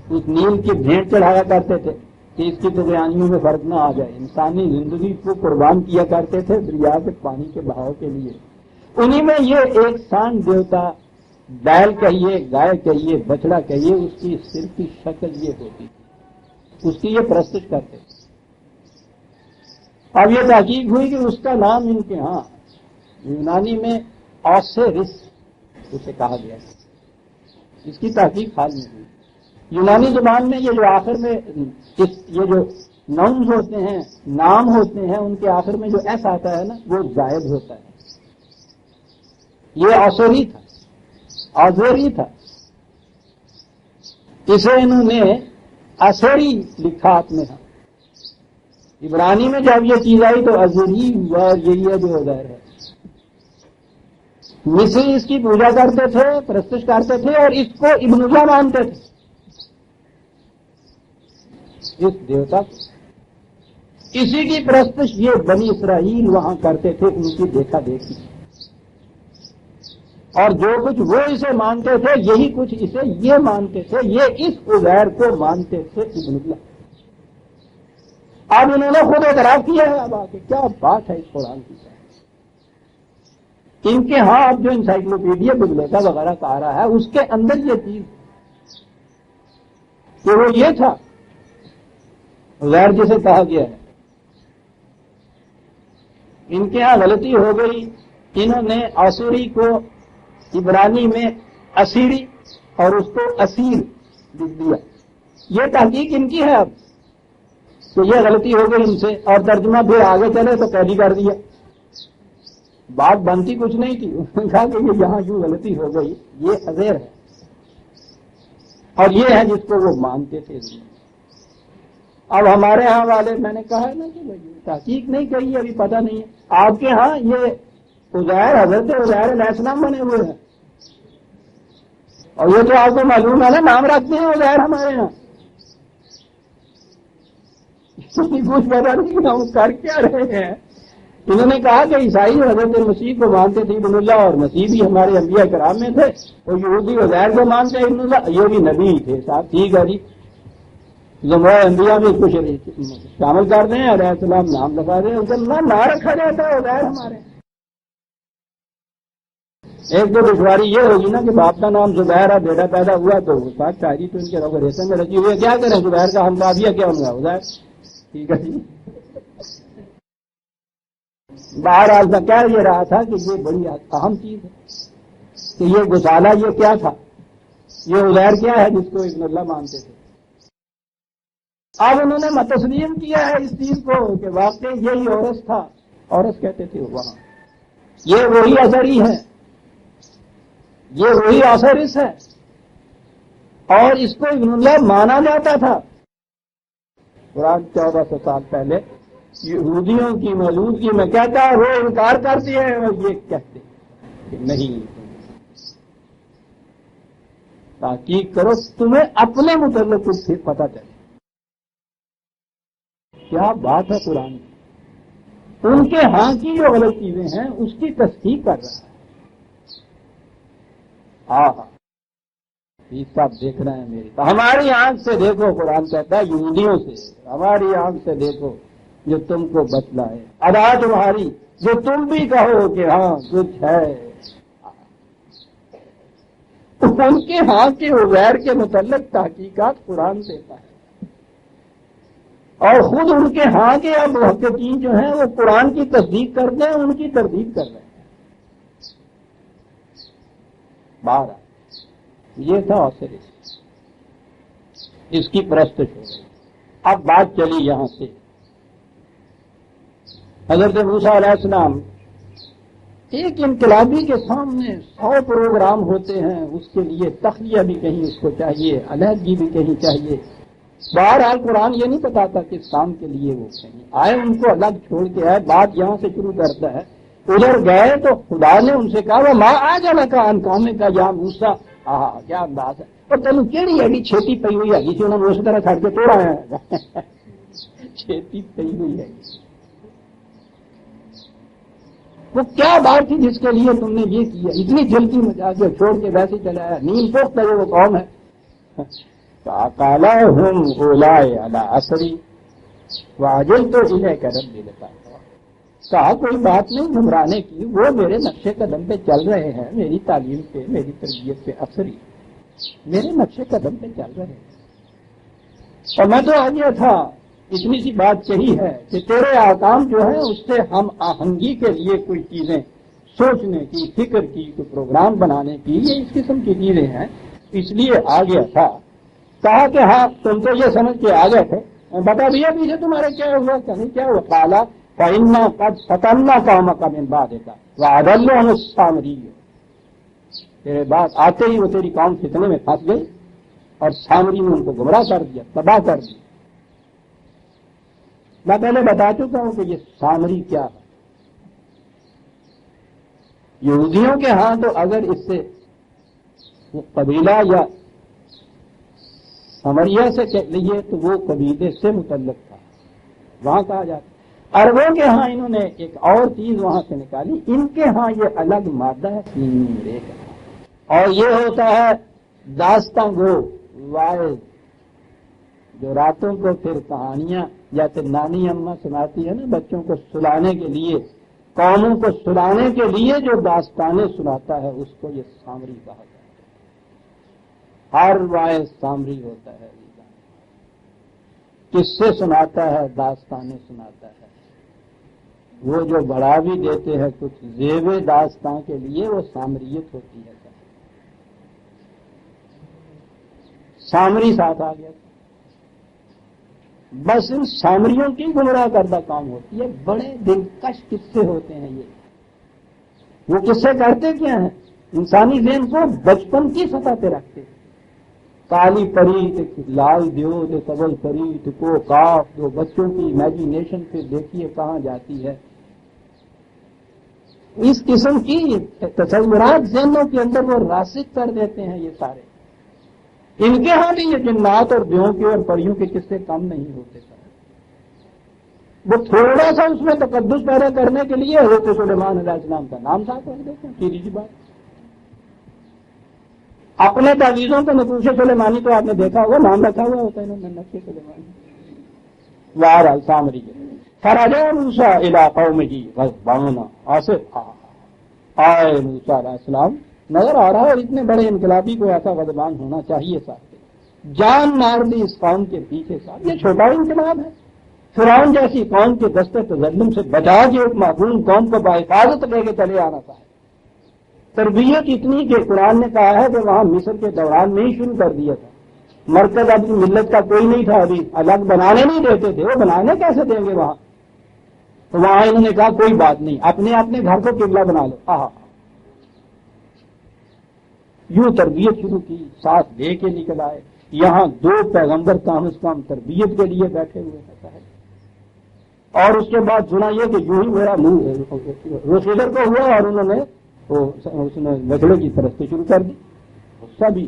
Speaker 1: اس نیل کی بھیٹ چڑھایا کرتے تھے کہ اس کی طغیانیوں میں فرق نہ آ جائے، انسانی زندگی کو قربان کیا کرتے تھے دریا کے پانی کے بہاؤ کے لیے۔ انہی میں یہ ایک سان دیوتا، بیل کہیے، گائے کہیے، بچڑا کہیے، اس کی سر کی شکل یہ ہوتی تھی، اس کی یہ پرستش کرتے تھے۔ اب یہ تحقیق ہوئی کہ اس کا نام ان کے ہاں یونانی میں اوسیرس اسے کہا گیا ہے، اس کی تحقیق حال میں ہوئی۔ یونانی زبان میں یہ جو آخر میں یہ جو ناؤنز ہوتے ہیں، نام ہوتے ہیں، ان کے آخر میں جو ایس آتا ہے نا وہ زائد ہوتا ہے۔ یہ اوسوری تھا، آزوری تھا، اسے انہوں نے اسوری لکھا اپنے ہاں۔ عبرانی میں جب یہ چیز آئی تو ازری ہوا، اور یہی ہے جو عزیر ہے۔ مصری اس کی پوجا کرتے تھے، پرستش کرتے تھے، اور اس کو ابن اللہ مانتے تھے، اس دیوتا کو۔ اسی کی پرستش یہ بنی اسرائیل وہاں کرتے تھے، ان کی دیکھا دیکھی، اور جو کچھ وہ اسے مانتے تھے یہی کچھ اسے یہ مانتے تھے، یہ اس عزیر کو مانتے تھے ابن اللہ۔ اب انہوں نے خود اعتراف کیا ہے، اب آگے کیا بات ہے اس قرآن کی؟ ان کے ہاں اب جو انسائکلوپیڈیا ببلیکا وغیرہ کا آ رہا ہے اس کے اندر یہ چیز کہ وہ یہ تھا غیر جسے کہا گیا ہے، ان کے ہاں غلطی ہو گئی، انہوں نے آسوری کو عبرانی میں اسیری اور اس کو اسیر لکھ دیا۔ یہ تحقیق ان کی ہے اب تو یہ غلطی ہو گئی ان سے، اور ترجمہ پھر آگے چلے تو قیدی کر دیا۔ بات بنتی کچھ نہیں تھی، انہوں نے کہا کہ یہ یہاں یوں غلطی ہو گئی، یہ ازیر ہے، اور یہ ہے جس کو وہ مانتے تھے۔ اب ہمارے ہاں والے، میں نے کہا ہے نا کہ تحقیق نہیں کری، ابھی پتہ نہیں ہے۔ آپ کے ہاں یہ عزیر، حضرت عزیر علیہ السلام بنے ہوئے ہیں، اور یہ تو آپ کو معلوم ہے نا، نام رکھتے ہیں عزیر ہمارے یہاں، کچھ پتا نہیں کہ ہم کر کیا رہے ہیں۔ انہوں نے کہا کہ عیسائی حضرت مسیح کو مانتے تھے ابن اللہ، اور مسیح بھی ہمارے انبیاء کرام میں تھے، اور یہودی عزیر کو مانتے ابن اللہ، یہ بھی نبی تھے صاحب، ٹھیک ہے جی، زمرہ انبیاء میں کچھ شامل کر دیں، علیہ السلام نام لگا دیں، ان کا نہ رکھا جاتا ہے عزیر ہمارے۔ ایک تو دشواری یہ ہوگی نا کہ باپ کا نام زبیر ہے، بیٹا پیدا ہوا تو بات شاعری تو ان کے روغ ریشم میں رچی ہوئی ہے، کیا کریں زبیر کا ہم کافیہ کیا ہوں گا عزیر، ٹھیک ہے جی۔ بہرحال میں کہہ یہ رہا تھا کہ یہ بڑی اہم چیز ہے کہ یہ گسالہ یہ کیا تھا، یہ عزیر کیا ہے جس کو ابن اللہ مانتے تھے۔ اب انہوں نے تسلیم کیا ہے اس چیز کو کہ واقعی یہی عورس تھا، عورس کہتے تھے وہاں، یہ وہی اثری ہے، یہ وہی اثرس ہے، اور اس کو ابن اللہ مانا جاتا تھا۔ قرآن 1400 سال پہلے یہودیوں کی موجودگی میں کہتا ہے، وہ انکار کرتے ہیں اور یہ کہتے ہیں کہ نہیں، تحقیق کرو، تمہیں اپنے متعلق کچھ پھر پتہ چلے۔ کیا بات ہے قرآن کی، ان کے ہاں کی جو غلط چیزیں ہیں اس کی تصدیق کر رہا ہے۔ ہاں یہ سب دیکھ رہے ہیں میری، تو ہماری آنکھ سے دیکھو، قرآن کہتا ہے یہودیوں سے ہماری آنکھ سے دیکھو جو تم کو بتلائے، ادا تمہاری جو تم بھی کہو کہ ہاں کچھ ہے۔ ان کے ہاں کے عزیر کے متعلق تحقیقات قرآن دیتا ہے، اور خود ان کے ہاں کے اب محققین جو ہیں وہ قرآن کی تصدیق کرتے ہیں، ان کی تردید کر رہے ہیں۔ بارہ یہ تھا اوسیرس، اس کی پرستش ہو گئی۔ اب بات چلی یہاں سے، حضرت موسیٰ علیہ السلام، ایک انقلابی کے سامنے 100 پروگرام ہوتے ہیں، اس کے لیے تخلیہ بھی کہیں اس کو چاہیے، علیحدگی بھی کہیں چاہیے۔ بہرحال قرآن یہ نہیں بتاتا کہ کام کے لیے وہ کہیں آئے، ان کو الگ چھوڑ کے آئے، بات یہاں سے شروع کرتا ہے۔ ادھر گئے تو خدا نے ان سے کہا وہ ماں آ جانا کا انکام کا یا موسیٰ، کیا انداز ہے، اور تینوں کیڑی ہے چھیتی پی ہوئی ہے جسے انہوں نے اسی طرح چھڑ کے توڑا ہے، چھیتی پی ہوئی ہے، وہ کیا بات تھی جس کے لیے تم نے یہ کیا، اتنی جلدی مچا کے چھوڑ کے ویسے چلایا، نیم پخت ہے وہ قوم ہے۔ کالا ہوں اولائے علی اثری واجل تو انہیں قدم دے دیتا، کہا کوئی بات نہیں گھبرانے کی، وہ میرے نقشے قدم پہ چل رہے ہیں، میری تعلیم پہ، میری تربیت پہ، اثری میرے نقشے قدم پہ چل رہے ہیں۔ اور میں تو آ گیا تھا، اتنی سی بات یہی ہے کہ تیرے احکام جو ہیں اس سے ہم آہنگی کے لیے کوئی چیزیں سوچنے کی، فکر کی، کوئی پروگرام بنانے کی، یہ اس قسم کی چیزیں ہیں، اس لیے آ گیا تھا۔ کہا کہ ہاں تم تو یہ سمجھ کے آ گئے تھے، بتا دیا پیچھے تمہارے کیا ہوا، کہیں کیا ہوا، کالا فَإِنَّا قَدْ فَتَنَّا قَوْمَكَ مِن بَعْدِكَ وَأَضَلُّوا عَنِ السَّامِرِيِّ، تیرے بعد آتے ہی وہ تیری قوم فتنے میں پھنس گئی اور سامری نے ان کو گمراہ کر دیا، تباہ کر دیا۔ میں پہلے بتا چکا ہوں کہ یہ سامری کیا ہے۔ یہودیوں کے ہاں تو اگر اس سے وہ قبیلہ یا سمریہ سے کہہ لیے تو وہ قبیلے سے متعلق تھا، وہاں کہا جاتا۔ عربوں کے ہاں انہوں نے ایک اور چیز وہاں سے نکالی، ان کے ہاں یہ الگ مادہ ہے سینرے کا، اور یہ ہوتا ہے داستان گو وائز، جو راتوں کو پھر کہانیاں جیسے نانی اماں سناتی ہے نا بچوں کو سلانے کے لیے، قوموں کو سلانے کے لیے جو داستانیں سناتا ہے اس کو یہ سامری کہا جاتا ہے۔ ہر واعظ سامری ہوتا ہے، قصے سناتا ہے، داستانیں سناتا ہے۔ وہ جو بڑھا بھی دیتے ہیں کچھ زیب داستان کے لیے، وہ سامریت ہوتی ہے۔ سامری ساتھ آ گیا، بس ان سامریوں کی گمراہ کردہ کام ہوتی ہے۔ بڑے دلکش قصے ہوتے ہیں یہ۔ وہ قصے کرتے کیا ہیں؟ انسانی ذہن کو بچپن کی سطح پہ رکھتے ہیں۔ کالی پری لال دیو دے سبل پری کو کاف، جو بچوں کی امیجینیشن پہ دیکھیے کہاں جاتی ہے۔ اس قسم کی تصورات ذہنوں کے اندر وہ راسخ کر دیتے ہیں یہ سارے۔ ان کے ہاں بھی یہ جنات اور دیووں کے اور پریوں کے قصے کم نہیں ہوتے سر۔ وہ تھوڑا سا اس میں تقدس پیدا کرنے کے لیے حضرت سلیمان علیہ السلام کا نام ساتھ رکھ دیتے ہیں، سیدھی سی بات۔ اپنے تعویذوں کو نقوش سلیمانی تو آپ نے دیکھا ہوگا، نام رکھا ہوا ہوتا ہے انہوں نے نقش سلیمانی۔ وار سامری فرجع موسیٰ الی قومہ غضبان آسفا، آئے موسیٰ علیہ السلام نظر آ رہا ہے، اور اتنے بڑے انقلابی کو ایسا غضبان ہونا چاہیے صاحب، جان مار دی اس قوم کے پیچھے صاحب۔ یہ چھوٹا انقلاب ہے، فرعون جیسی قوم کے دستے تظلم سے بچا کے ایک معصوم قوم کو باحفاظت لے کے چلے آنا تھا۔ تربیت اتنی کہ قرآن نے کہا ہے کہ وہاں مصر کے دوران میں ہی شروع کر دیا تھا۔ مرکز اپنی ملت کا کوئی نہیں تھا، ابھی الگ بنانے نہیں دیتے تھے، وہ بنانے کیسے دیں گے وہاں؟ تو وہاں انہوں نے کہا کوئی بات نہیں، اپنے اپنے گھر کو قبلہ بنا لو۔ یوں تربیت شروع کی، ساتھ لے کے نکل آئے۔ یہاں 2 پیغمبر کم از کم تربیت کے لیے بیٹھے ہوئے ہیں، اور اس کے بعد سنا یہ کہ یوں ہی میرا منہ رسیدر کو ہوا اور انہوں نے اس نے لکڑے کی پرستی شروع کر دی۔ غصہ بھی،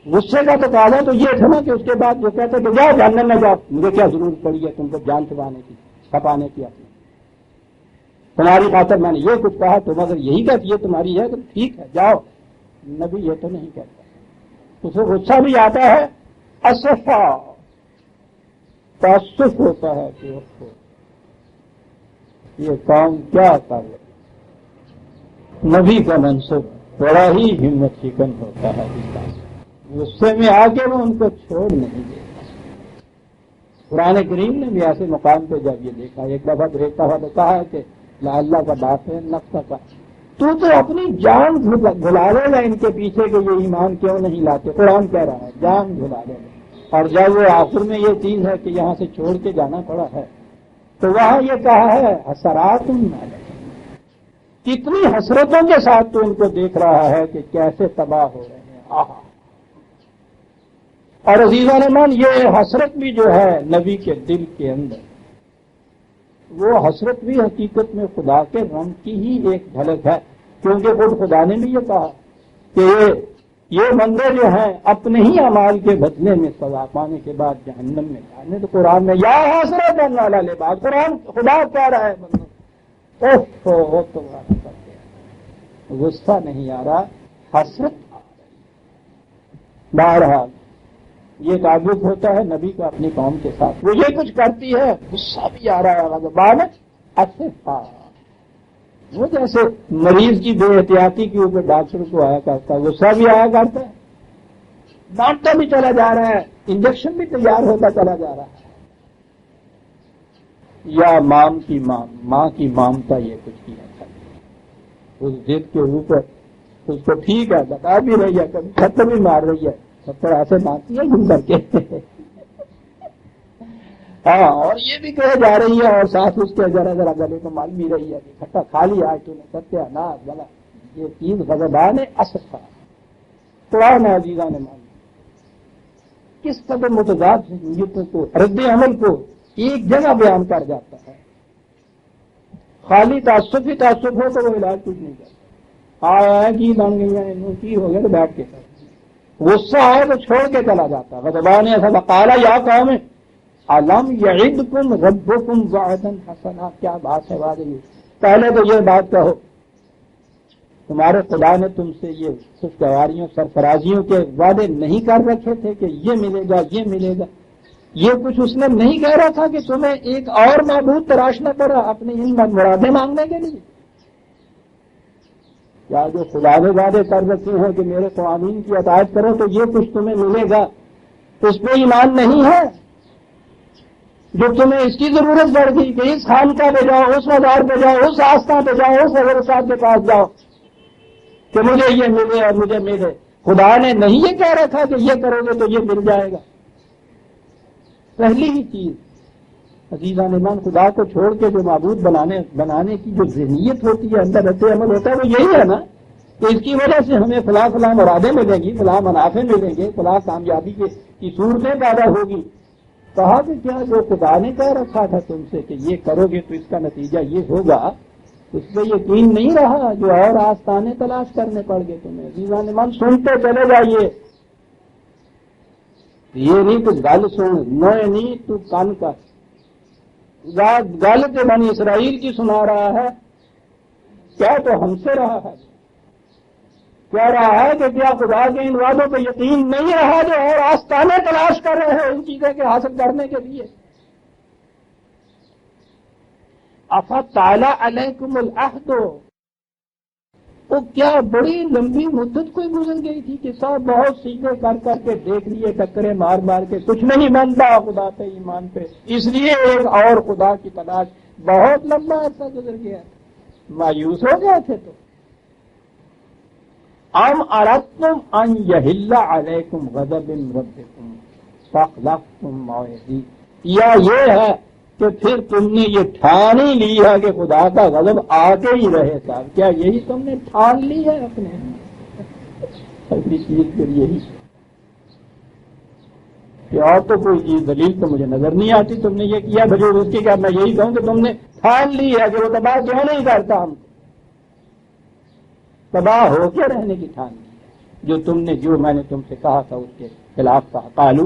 Speaker 1: غصے کا تقاضا تو یہ تھا نا کہ اس کے بعد جو کہتے کہ جاؤ جہنم میں جاؤ، مجھے کیا ضرورت پڑی ہے تم کو جان چھپانے کی، چھپانے کی اپنی، تمہاری خاطر میں نے یہ کچھ کہا، تم اگر یہی کہتی ہے تمہاری ہے تو ٹھیک ہے جاؤ۔ نبی یہ تو نہیں کہتا، اسے غصہ بھی آتا ہے، اسفا تعصف ہوتا ہے کہ یہ کام کیا کر رہے۔ نبی کا منصب بڑا ہی ہمت شکن ہوتا ہے، غصے میں آ کے وہ ان کو چھوڑ نہیں دیتا۔ قرآن کریم نے بھی ایسے مقام پہ جب یہ دیکھا، ایک دفعہ دیکھتا ہوا تو کہا کہ اللہ کا بات ہے نفس کا، تو اپنی جان بھلا لے گا ان کے پیچھے کہ یہ ایمان کیوں نہیں لاتے۔ قرآن کہہ رہا ہے جان بھلا لے گا، اور جب وہ آخر میں یہ چیز ہے کہ یہاں سے چھوڑ کے جانا پڑا ہے تو وہاں یہ کہا ہے حسرات کتنی حسرتوں کے ساتھ تو ان کو دیکھ رہا ہے کہ کیسے تباہ ہو رہے ہیں۔ اور عزیزان مان، یہ حسرت بھی جو ہے نبی کے دل کے اندر، وہ حسرت بھی حقیقت میں خدا کے رحم کی ہی ایک جھلک ہے، کیونکہ خود خدا نے بھی یہ کہا کہ یہ بندے جو ہیں اپنے ہی اعمال کے بدلے میں سزا پانے کے بعد جہنم میں جانے۔ تو قرآن میں یا حسرت والا لباس، قرآن خدا کہہ رہا ہے بندوں تمہارا کرتے ہیں، غصہ نہیں آ رہا، حسرت آ رہی۔ بہرحال یہ تعلق ہوتا ہے نبی کا اپنی قوم کے ساتھ، وہ یہ کچھ کرتی ہے غصہ بھی آ رہا ہے، بعد اسفا، وہ جیسے مریض کی بے احتیاطی کے اوپر ڈاکٹر کو آیا کرتا ہے، غصہ بھی آیا کرتا ہے، ڈانٹتا بھی چلا جا رہا ہے، انجیکشن بھی تیار ہوتا چلا جا رہا ہے۔ یا ماں کی مامتا یہ کچھ کیا تھا، اس ضد کے اوپر اس کو ٹھیک ہے بتا بھی رہی ہے، کبھی چھت بھی مار رہی ہے، چھتر ایسے مارتی ہے گھوم کر کے، ہاں، اور یہ بھی کہے جا رہی ہے، اور ساتھ اس کے ذرا ذرا گلے کو مال بھی رہی ہے کہ کھٹا کھا لیا آج تو نے ستیہ ناز بلا، یہ چیز غضبان اسفا۔ قرآن عزیزہ نے مان کس قدر متضاد نیتوں کو، رد عمل کو ایک جگہ بیان کر جاتا ہے۔ خالی تعصب ہی تعصب ہو تو وہ علاج کچھ نہیں کرتا، آیا کی بن گئی کی ہو گیا تو بیٹھ کے غصہ آئے تو چھوڑ کے چلا جاتا۔ غضبان ایسا قال یا قوم الم یعدکم ربکم وعدا حسنا، کیا بات ہے وعدے میں، پہلے تو یہ بات کہو تمہارے خدا نے تم سے یہ خوشگواریوں سرفرازیوں کے وعدے نہیں کر رکھے تھے کہ یہ ملے گا یہ ملے گا؟ یہ کچھ اس نے نہیں کہہ رہا تھا کہ تمہیں ایک اور معبود تراشنا پڑا اپنی ان مرادیں مانگنے کے لیے؟ یا جو خدا نے وعدے کر رکھے ہیں کہ میرے قوانین کی اطاعت کرو تو یہ کچھ تمہیں ملے گا، اس پہ ایمان نہیں ہے؟ جو تمہیں اس کی ضرورت پڑ گئی کہ اس خانقاہ پہ جاؤ، اس مزار پہ جاؤ، اس آستان پہ جاؤ، اس حضرت صاحب کے پاس جاؤ کہ مجھے یہ ملے اور مجھے ملے، خدا نے نہیں یہ کہہ رہا تھا کہ یہ کرو گے تو یہ مل جائے گا؟ پہلی ہی چیز عزیزان ایمان، خدا کو چھوڑ کے جو معبود بنانے کی جو ذہنیت ہوتی ہے، اندر رد عمل ہوتا ہے، وہ یہی ہے نا کہ اس کی وجہ سے ہمیں فلاں فلاں مرادیں ملیں گی، فلاں منافع ملیں گے، فلاں کامیابی کی صورتیں پیدا ہوگی۔ کہا کہ کیا جو خدا نے کہہ رکھا تھا تم سے کہ یہ کرو گے تو اس کا نتیجہ یہ ہوگا، اس پہ یقین نہیں رہا، جو اور آستانے تلاش کرنے پڑ گئے تمہیں۔ عزیزان ایمان سنتے چلے جائیے، یہ نہیں تو گل سن، نوئے نہیں تو کان کا گل کے بنی اسرائیل کی سنا رہا ہے، کیا تو ہم سے رہا ہے، کہہ رہا ہے کہ کیا خدا کے ان وعدوں پہ یقین نہیں رہا جو اور آستانے تلاش کر رہے ہیں ان چیزیں کے حاصل کرنے کے لیے؟ افطال علیکم العہد، وہ کیا بڑی لمبی مدت کوئی گزر گئی تھی کہ سب بہت سیدھے کر کر کے دیکھ لیے، ٹکرے مار مار کے کچھ نہیں بنتا خدا پہ ایمان پہ، اس لیے ایک اور خدا کی تلاش، بہت لمبا عرصہ گزر گیا، مایوس ہو گئے تھے تو ام اردتم ان یحل علیکم غضب من ربکم فاخلفتم موعدی، یا یہ ہے کہ پھر تم نے یہ ٹھان ہی لی ہے کہ خدا کا غضب آتے ہی رہے صاحب، کیا یہی تم نے ٹھان لی ہے اپنے اپنی چیز پھر یہی کہ اور تو کوئی چیز دلیل تو مجھے نظر نہیں آتی، تم نے یہ کیا بجور اس کی، کیا میں یہی کہوں کہ تم نے ٹھان لی ہے کہ وہ تباہ کیوں نہیں کرتا، ہم تباہ ہو کے رہنے کی ٹھان لی ہے، جو تم نے جو میں نے تم سے کہا تھا اس کے خلاف کہا، قالو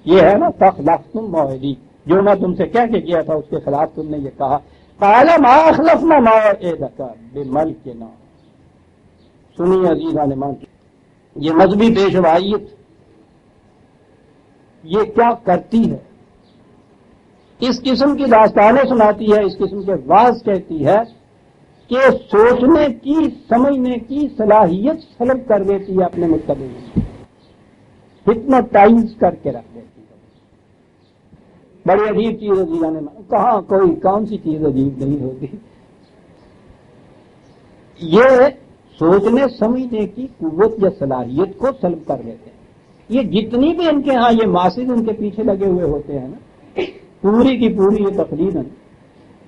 Speaker 1: یہ ہے نا فاخلفتم موعدی، جو میں تم سے کہہ کے کیا تھا اس کے خلاف تم نے یہ کہا، قال ما اخلفنا موعدک بملکنا۔ سنیے عزیزان ایمان، یہ مذہبی پیشوائیت یہ کیا کرتی ہے، اس قسم کی داستانیں سناتی ہے، اس قسم کے واعظ کہتی ہے کہ سوچنے کی سمجھنے کی صلاحیت سلب کر دیتی ہے اپنے متبعین، ہپنوٹائز کر کے رکھ دیتی ہے۔ بڑی عجیب چیز عزیزان ایمان، کہاں کوئی کون سی چیز عجیب نہیں ہوتی، یہ سوچنے سمجھنے کی قوت یا صلاحیت کو سلب کر لیتے ہیں۔ یہ جتنی بھی ان کے ہاں یہ ماسک ان کے پیچھے لگے ہوئے ہوتے ہیں نا، پوری کی پوری یہ تقریباً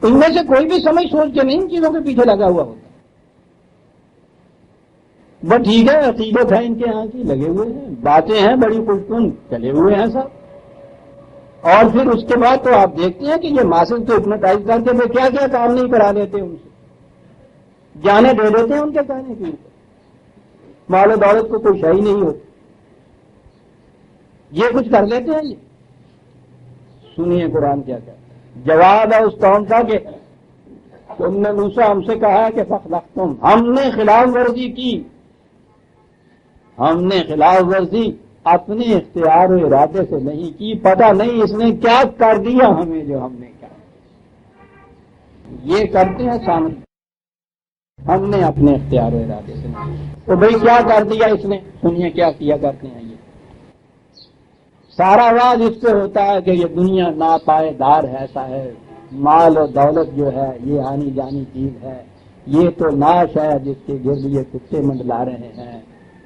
Speaker 1: ان میں سے کوئی بھی سمجھ سوچ کے نہیں ان چیزوں کے پیچھے لگا ہوا ہوتا، بس ٹھیک ہے عقیدت ہے ان کے ہاں کی، لگے ہوئے ہیں، باتیں ہیں بڑی پرسکون، چلے ہوئے ہیں سب، اور پھر اس کے بعد تو آپ دیکھتے ہیں کہ یہ ماسک تو ہپنوٹائز کر کے کیا کیا کام نہیں کرا دیتے، ان سے جانے دے دیتے ہیں ان کے کہنے کی، مال و دولت کو کوئی شے نہیں ہوتی، یہ کچھ کر لیتے ہیں۔ یہ سنیے قرآن کیا کہتا ہے، جواب ہے اس قوم کا کہ تم نے موسیٰ ہم سے کہا ہے کہ فاخلفتم، ہم نے خلاف ورزی کی، ہم نے خلاف ورزی اپنے اختیار و ارادے سے نہیں کی، پتہ نہیں اس نے کیا کر دیا ہمیں جو ہم نے کیا، یہ کرتے ہیں سامنے، ہم نے اپنے اختیار و ارادے سے نہیں، تو بھئی کیا کر دیا اس نے، سنیے کیا کیا کرتے ہیں۔ یہ سارا واز اس پہ ہوتا ہے کہ یہ دنیا ناپائیدار ہے، ایسا ہے، مال و دولت جو ہے یہ آنی جانی چیز ہے، یہ تو ناش ہے جس کے گرد یہ کتے منڈلا رہے ہیں،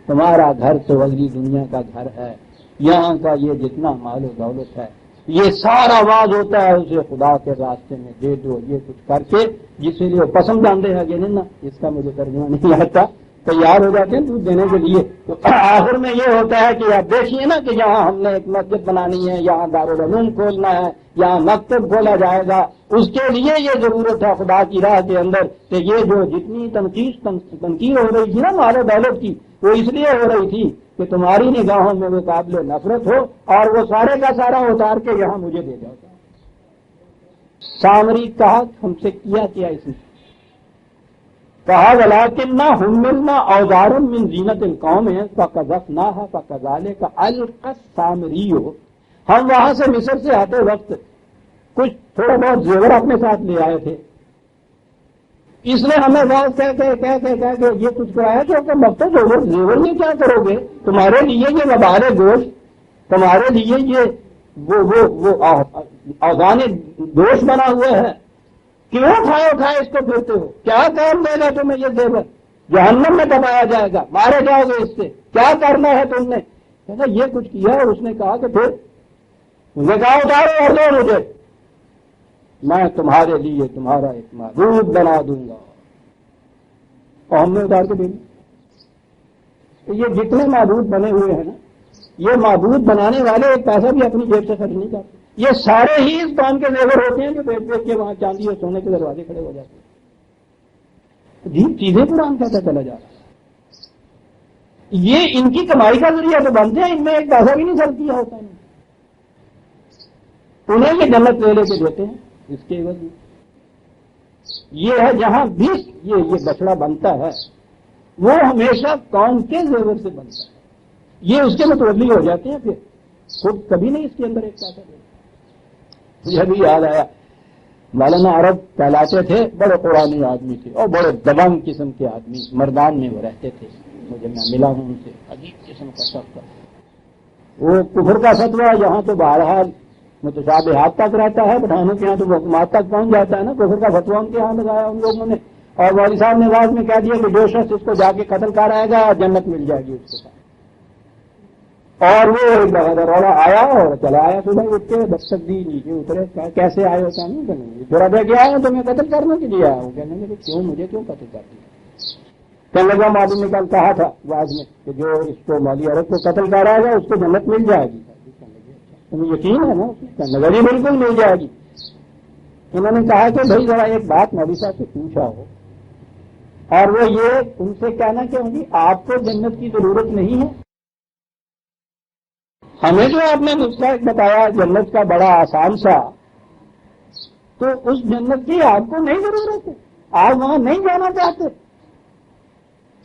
Speaker 1: تمہارا گھر تو اگلی دنیا کا گھر ہے، یہاں کا یہ جتنا مال و دولت ہے، یہ سارا واز ہوتا ہے اسے خدا کے راستے میں دے دو، یہ کچھ کر کے جسے لیے پسند آندے ہیں کہ نہیں نا اس کا مجھے ترجمہ نہیں آتا، تیار ہو جاتے ہیں دودھ دینے کے لیے، تو آخر میں یہ ہوتا ہے کہ آپ دیکھیے نا کہ یہاں ہم نے ایک مسجد بنانی ہے، یہاں دارالعلوم کھولنا ہے، یہاں مکتب کھولا جائے گا، اس کے لیے یہ ضرورت ہے خدا کی راہ کے اندر کہ یہ جو جتنی تنقید ہو رہی تھی نا مال و دولت کی، وہ اس لیے ہو رہی تھی کہ تمہاری نگاہوں میں وہ قابل نفرت ہو، اور وہ سارے کا سارا اتار کے یہاں مجھے دے جاؤ۔ سامری کہا ہم سے کیا اس نے، کہا ولیکننا حملنا اوزار من زینت القوم فقذفناها فكذلك القى السامری ہم وہاں سے مصر سے آتے وقت کچھ تھوڑا بہت زیور اپنے ساتھ لے آئے تھے. اس نے ہمیں بہت کہہ کے یہ کچھ کرایا کہ مفت زیور یہ کیا کرو گے؟ تمہارے لیے یہ وبال گوشت، تمہارے لیے یہ وہ اوزان دوش بنا ہوا ہے، کیوں اٹھائے اس کو پھرتے ہو؟ کیا کام دے گا تمہیں یہ زیور؟ جہنم میں دبایا جائے گا، مارے جاؤ گے اس سے، کیا کرنا ہے تم نے؟ کہا یہ کچھ کیا. اور اس نے کہا کہ پھر مجھے کہا اتارو اور دو مجھے، میں تمہارے لیے تمہارا ایک معبود بنا دوں گا. اور ہم نے اتار کے دے دی. یہ جتنے معبود بنے ہوئے ہیں نا، یہ معبود بنانے والے ایک پیسہ بھی اپنی جیب سے خرچ نہیں کرتے. یہ سارے ہی اس قوم کے زیور ہوتے ہیں جو بیچ بیچ کے وہاں چاندی اور سونے کے دروازے کھڑے ہو جاتے ہیں. عجیب چیزیں قرآن کہتا چلا جا رہا ہے. یہ ان کی کمائی کا ذریعہ تو بنتے ہیں، ان میں ایک پیسہ بھی نہیں خرچ کیا ہوتا ہے. انہیں یہ جنت لے کے دیتے ہیں اس کے عوض میں. یہ ہے جہاں بھی یہ بچڑا بنتا ہے وہ ہمیشہ قوم کے زیور سے بنتا ہے. یہ اس کے متولی ہو جاتے ہیں، پھر خود کبھی نہیں اس کے اندر ایک پیسہ دیتے. مجھے بھی یاد آیا، مولانا عرب کہلاتے تھے، بڑے قرآنی آدمی تھے اور بڑے دبنگ قسم کے آدمی، مردان میں وہ رہتے تھے. مجھے میں ملا ہوں ان سے، عجیب قسم کا سب کا. وہ کفر کا فتویٰ یہاں تو بہرحال متشابہات تک رہتا ہے، پٹھانوں کے یہاں تو محکمات تک پہنچ جاتا ہے نا. کفر کا فتویٰ ان کے یہاں لگایا ان لوگوں نے، اور مولوی صاحب نے آواز میں کہہ دیا کہ جو شخص اس کو جا کے قتل کر آئے گا جنت مل جائے گی اس کے ساتھ. اور وہ ایک بغیر روڑا آیا اور چلا آیا، صبح اٹھ کے دستک دی، نیچے اترے. کیسے آئے ہوتا نہیں کریں تھوڑا دے کے آیا تو میں قتل کرنے کے لیے آیا ہوں. کہنے لگے کیوں مجھے کیوں قتل کر دیا؟ کہنے لگا معلوم نے کل کہا تھا بعد میں کہ جو اس کو مولوی عرب کو قتل کر آئے گا اس کو جنت مل جائے گی. تمہیں یقین ہے نا؟ کہنے لگا بالکل مل جائے گی. انہوں نے کہا کہ بھائی ذرا ایک بات مولوی صاحب سے پوچھا ہو، اور وہ یہ ان سے کہنا کہ آپ کو جنت کی ضرورت نہیں ہے. ہمیں جو آپ نے نسخہ بتایا جنت کا بڑا آسان سا، تو اس جنت کی آپ کو نہیں ضرورت ہے، آپ وہاں نہیں جانا چاہتے.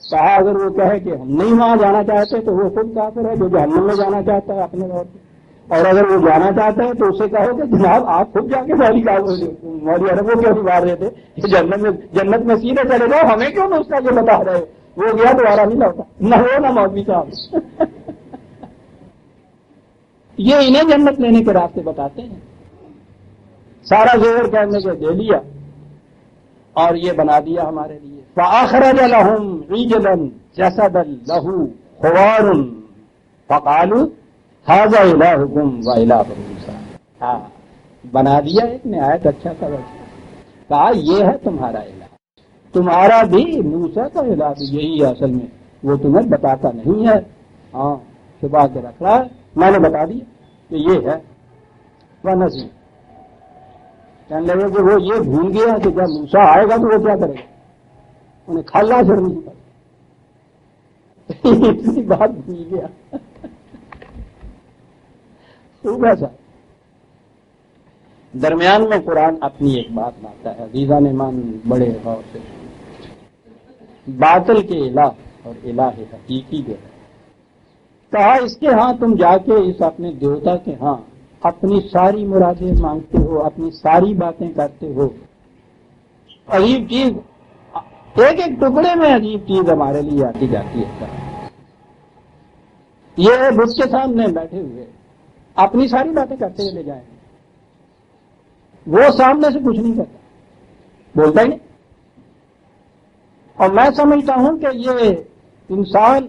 Speaker 1: کہا اگر وہ کہے کہ ہم نہیں وہاں جانا چاہتے تو وہ خود کافر ہے جو جہنم میں جانا چاہتا ہے اپنے طور پہ. اور اگر وہ جانا چاہتا ہے تو اسے کہو کہ جناب آپ خود جا کے مولوی عرب کو کیوں بگاڑ رہے تھے کہ جنت میں سیدھے چلے جاؤ، ہمیں کیوں نسخہ یہ بتا رہے؟ وہ گیا دوبارہ نہیں لوٹا، نہ وہ نہ مولوی صاحب. یہ انہیں جنت لینے کے راستے بتاتے ہیں. سارا زور کرنے کے دے لیا اور یہ بنا دیا ہمارے لیے. فَأَخْرَجَ لَهُمْ عِجْلًا جَسَدًا لَهُ خُوَارٌ فَقَالُوا هَذَا إِلَٰهُكُمْ وَإِلَٰهُ مُوسَىٰ. بنا دیا ایک نہایت اچھا سا وجہ. کہا یہ ہے تمہارا الہ، تمہارا بھی موسیٰ کا الہ بھی یہی ہے اصل میں، وہ تمہیں بتاتا نہیں ہے. ہاں چھپا کے رکھ رہا ہے، میں نے بتا دیا کہ یہ ہے. ونسی کہنے لگے کہ وہ یہ بھول گیا کہ جب موسیٰ آئے گا تو وہ کیا کرے گا، انہیں کھلا چھوڑ نہیں پڑا. اتنی بات بھول گیا. سا درمیان میں قرآن اپنی ایک بات لاتا ہے، عزیزان ایمان بڑے غور سے. باطل کے الہ اور الہ حقیقی جو ہے، کہا اس کے ہاں تم جا کے اس اپنے دیوتا کے ہاں اپنی ساری مرادیں مانگتے ہو، اپنی ساری باتیں کرتے ہو. عجیب چیز، ایک ایک ٹکڑے میں عجیب چیز ہمارے لیے آتی جاتی ہے. یہ بت کے سامنے بیٹھے ہوئے اپنی ساری باتیں کرتے چلے جائیں گے، وہ سامنے سے کچھ نہیں کرتا، بولتا ہی نہیں. اور میں سمجھتا ہوں کہ یہ انسان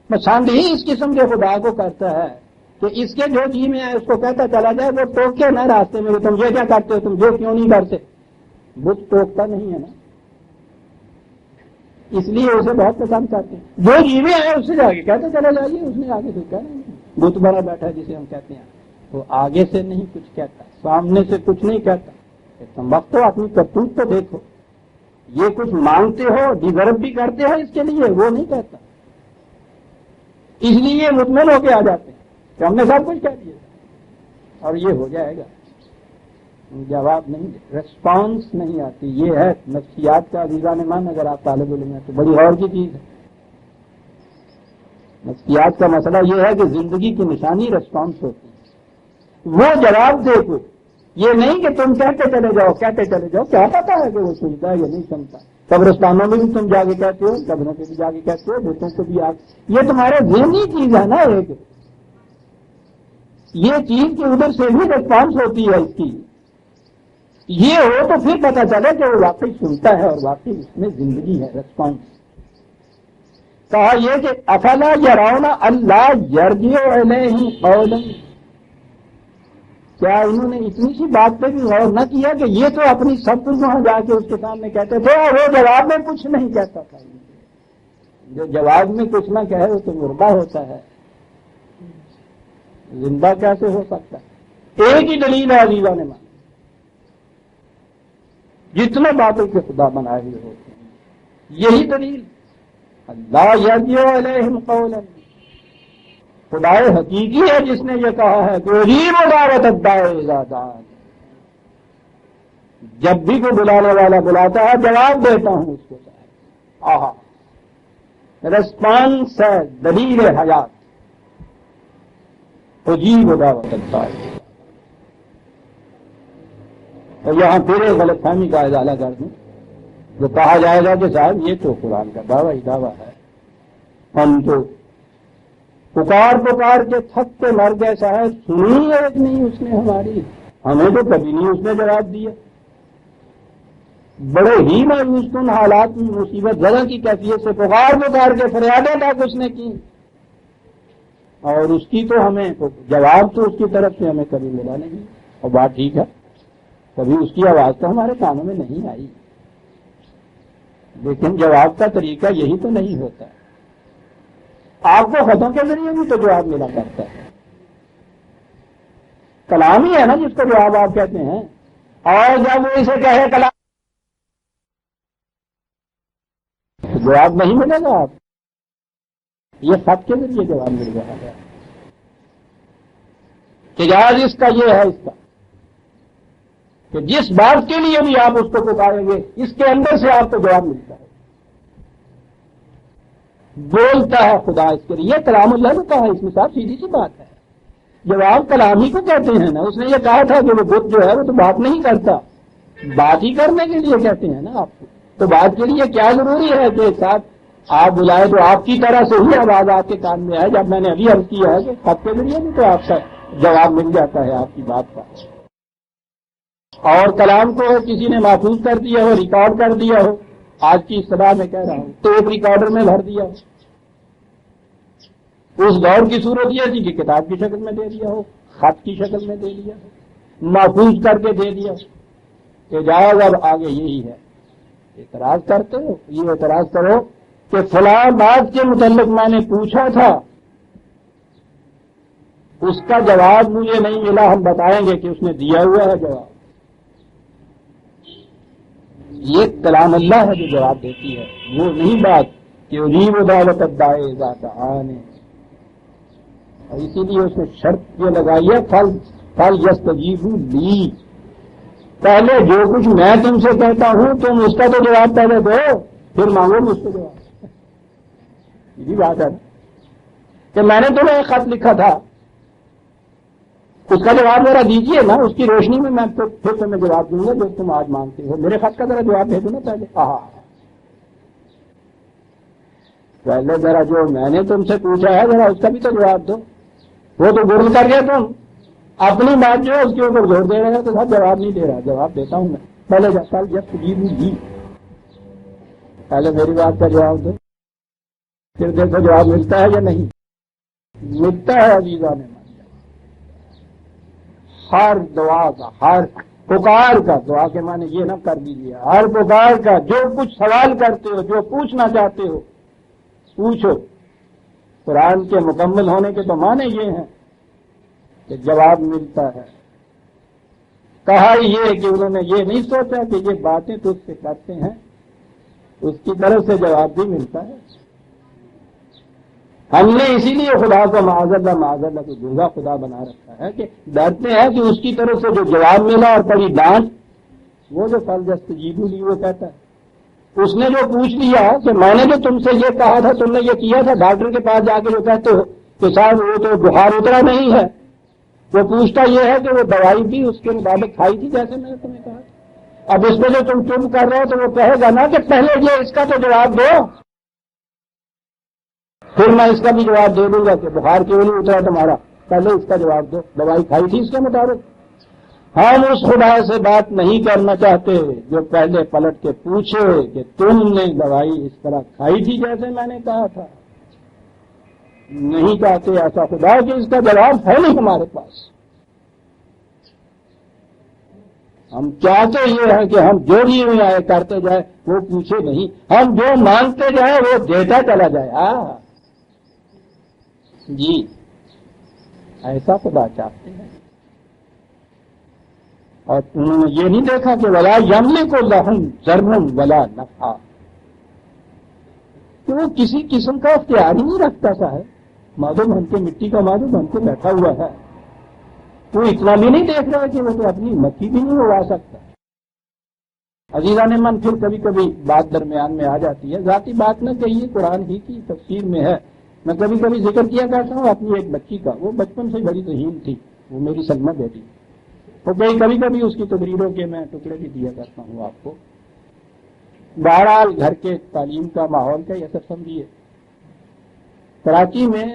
Speaker 1: پسند ہی اس قسم کے خدا کو کرتا ہے کہ اس کے جو جی میں ہے اس کو کہتا چلا جائے، وہ ٹوکے نہ راستے میں کہ تم یہ کیا کرتے ہو، تم یہ کیوں نہیں کرتے. بت ٹوکتا نہیں ہے نا، اس لیے اسے بہت پسند کرتے ہیں. جو جیوے ہیں اس سے جا کے کہتے چلے جائیے، اس نے آگے سے کہنا. بت بنا بیٹھا جسے ہم کہتے ہیں، وہ آگے سے نہیں کچھ کہتا، سامنے سے کچھ نہیں کہتا. تم وقت تو اپنی کرتوت تو دیکھو، یہ کچھ مانگتے ہو، ڈیزرو بھی کرتے ہو اس کے لیے، وہ نہیں کہتا. اس لیے مطمئن ہو کے آ جاتے ہیں کہ ہم نے سب کچھ کہہ دیا اور یہ ہو جائے گا. جواب نہیں، ریسپانس نہیں آتی. یہ ہے نفسیات کا عزیزان ایمان. اگر آپ طالب علم ہیں تو بڑی غور کی چیز ہے. نفسیات کا مسئلہ یہ ہے کہ زندگی کی نشانی رسپانس ہوتی ہے، وہ جواب دے کو، یہ نہیں کہ تم کہتے چلے جاؤ کیا پتا ہے کہ وہ سنتا ہے یا نہیں سنتا۔ قبرستانوں میں بھی تم جا کے کہتے ہو، قبروں پہ بھی جا کے کہتے ہو، بتوں کو بھی یہ تمہارے ذہنی چیز ہے نا، ایک یہ چیز کہ ادھر سے بھی رسپانس ہوتی ہے اس کی، یہ ہو تو پھر پتہ چلے کہ وہ واقعی سنتا ہے اور واقعی اس میں زندگی ہے، رسپانس۔ کہا یہ کہ افلا یرون اللہ یرجع الیہم قولا، کیا انہوں نے اتنی سی بات پہ بھی غور نہ کیا کہ یہ تو اپنی سب کچھ وہاں جا کے اس کے سامنے کہتے تھے اور وہ جواب میں کچھ نہیں کہتا تھا۔ جو جواب میں کچھ نہ کہے وہ تو مردہ ہوتا ہے، زندہ کیسے ہو سکتا ہے؟ ایک ہی دلیل ہے عزیزان نے مانا، جتنے باتوں کے خدا بنائے ہوئے ہوتے ہیں یہی دلیل، اللہ یرجع الیہم قولا، خدا حقیقی ہے جس نے یہ کہا ہے کہ اجیب دعوت الداعی اذا دعان، جب بھی کوئی بلانے والا بلاتا ہے جواب دیتا ہوں اس کو۔ آہا، رسپانس ہے دلیل حیات، اجیب دعوت الداعی۔ تو یہاں پھر ایک غلط فہمی کا ازالہ کر دوں، جو کہا جائے گا کہ صاحب یہ تو قرآن کا دعویٰ ہی دعویٰ ہے، ہم تو پکار کے تھک کے مر گئے، شاید سنی ایک نہیں اس نے ہماری، ہمیں تو کبھی نہیں اس نے جواب دیا۔ بڑے ہی مایوس کن حالات میں مصیبت زدہ کی کیفیت سے پکار کے فریادیں تک اس نے کی، اور اس کی تو ہمیں جواب تو اس کی طرف سے ہمیں کبھی ملا نہیں، اور بات ٹھیک ہے، کبھی اس کی آواز تو ہمارے کانوں میں نہیں آئی، لیکن جواب کا طریقہ یہی تو نہیں ہوتا ہے۔ آپ کو خطوں کے ذریعے بھی تو جواب ملا کرتا ہے، کلام ہی ہے نا جس کو جواب آپ کہتے ہیں، اور جب وہ اسے کہے کلام جواب نہیں ملے گا، آپ یہ خط کے ذریعے جواب مل رہا ہے۔ تجاز اس کا یہ ہے، اس کا کہ جس بات کے لیے بھی آپ اس کو پکاریں گے اس کے اندر سے آپ کو جواب ملتا ہے، بولتا ہے خدا اس کے لیے، کلام اللہ نے کہا، اس میں صاحب سیدھی سی بات ہے، جواب کلام ہی کو کہتے ہیں نا، اس نے یہ کہا تھا کہ وہ بت جو ہے وہ تو بات نہیں کرتا، بات ہی کرنے کے لیے کہتے ہیں نا آپ کو، تو بات کے لیے کیا ضروری ہے کہ ساتھ آپ بلائے تو آپ کی طرح سے ہی آواز آپ کے کان میں آئے، جب میں نے ابھی عرض کیا ہے کہ خط کے ذریعے بھی تو آپ کا جواب مل جاتا ہے آپ کی بات کا، اور کلام کو کسی نے محفوظ کر دیا ہو، ریکارڈ کر دیا ہو، آج کی اصطلاح میں کہہ رہا ہوں تو ایک ریکارڈر میں بھر دیا ہو، اس دور کی صورت یہ تھی کہ کتاب کی شکل میں دے دیا ہو، خط کی شکل میں دے دیا ہو، محفوظ کر کے دے دیا ہو، اجازت اب آگے یہی ہے، اعتراض کرتے ہو، یہ اعتراض کرو کہ فلاں بات کے متعلق میں نے پوچھا تھا، اس کا جواب مجھے نہیں ملا، ہم بتائیں گے کہ اس نے دیا ہوا ہے جواب، یہ کلام اللہ ہے جو جواب دیتی ہے، وہ نہیں بات کہ اجیب دعوت الداعی اذا دعان، اور اسی لیے اس نے شرط یہ لگائی ہے فل یستجیبوا لی، پہلے جو کچھ میں تم سے کہتا ہوں تم اس کا تو جواب پہلے دو، پھر مانگو مجھ سے جواب۔ یہی بات ہے کہ میں نے تمہیں ایک خط لکھا تھا، اس کا جواب میرا دیجیے نا، اس کی روشنی میں میں پھر تمہیں جواب دوں گا جو تم آج مانگتے ہو، میرے خط کا ذرا جواب بھیجو نا پہلے۔ پہلے ذرا جو میں نے تم سے پوچھا ہے ذرا اس کا بھی تو جواب دو، وہ تو گرل کر گئے تم، اپنی بات جو ہے اس کے اوپر زور دے رہے ہیں تو سب جواب نہیں دے رہا، جواب دیتا ہوں میں، پہلے جب جی پہلے میری بات کا جواب دو، پھر دیکھو جواب ملتا ہے یا نہیں ملتا ہے۔ عزیزان نے ہر دعا کا، ہر پکار کا، دعا کے معنی یہ نہ کر دیجیے، ہر پکار کا جو کچھ سوال کرتے ہو، جو پوچھنا چاہتے ہو پوچھو، قرآن کے مکمل ہونے کے تو معنی یہ ہیں کہ جواب ملتا ہے۔ کہا یہ کہ انہوں نے یہ نہیں سوچا کہ یہ باتیں تو اس سے کرتے ہیں، اس کی طرف سے جواب بھی ملتا ہے۔ ہم نے اسی لیے خدا کو معاذ اللہ کو جھوٹا خدا بنا رکھا ہے کہ ڈرتے ہیں کہ اس کی طرف سے جو جواب ملا اور پڑی ڈانٹ، وہ جو فل یستجیبوا لی وہ کہتا ہے اس نے جو پوچھ لیا کہ میں نے جو تم سے یہ کہا تھا تم نے یہ کیا تھا، ڈاکٹر کے پاس جا کے جو کہتے ہو کہ صاحب وہ تو بخار اترا نہیں ہے، وہ پوچھتا یہ ہے کہ وہ دوائی بھی اس کے مطابق کھائی تھی جیسے میں نے تمہیں کہا تھا۔ اب اس میں جو تم چپ کر رہے ہو تو وہ کہے گا نا کہ پہلے یہ اس کا تو جواب دو، پھر میں اس کا بھی جواب دے دوں گا کہ بخار کیوں نہیں اترا تمہارا، پہلے اس کا جواب دو، دوائی کھائی تھی اس کے مطابق۔ ہم اس خدا سے بات نہیں کرنا چاہتے جو پہلے پلٹ کے پوچھے کہ تم نے دوائی اس طرح کھائی تھی جیسے میں نے کہا تھا۔ نہیں چاہتے ایسا خدا کہ اس کا جواب ہے نہیں ہمارے پاس۔ ہم چاہتے یہ ہے کہ ہم جو بھی آئے کرتے جائے وہ پوچھے نہیں، ہم جو مانگتے جائیں وہ دیتا چلا جائے۔ جی ایسا خدا چاہتے ہیں۔ اور انہوں نے یہ نہیں دیکھا کہ ولا یملک لہم ضرا ولا نفع، کہ وہ کسی قسم کا اختیار ہی نہیں رکھتا تھا، مادو بن کے مٹی کا مادو بن کے بیٹھا ہوا ہے، وہ اتنا بھی نہیں دیکھ رہا کہ وہ تو اپنی مکھی بھی نہیں اڑا سکتا۔ عزیزان من، پھر کبھی کبھی بات درمیان میں آ جاتی ہے، ذاتی بات نہ کہیے، قرآن ہی کی تفسیر میں ہے۔ میں کبھی کبھی ذکر کیا کرتا ہوں اپنی ایک بچی کا، وہ بچپن سے بڑی ذہین تھی، وہ میری سلمہ بیٹی، تو کبھی کبھی اس کی تقریروں کے میں ٹکڑے بھی دیا کرتا ہوں آپ کو۔ بہرحال گھر کے تعلیم کا ماحول کا یہ سب سمجھیے، کراچی میں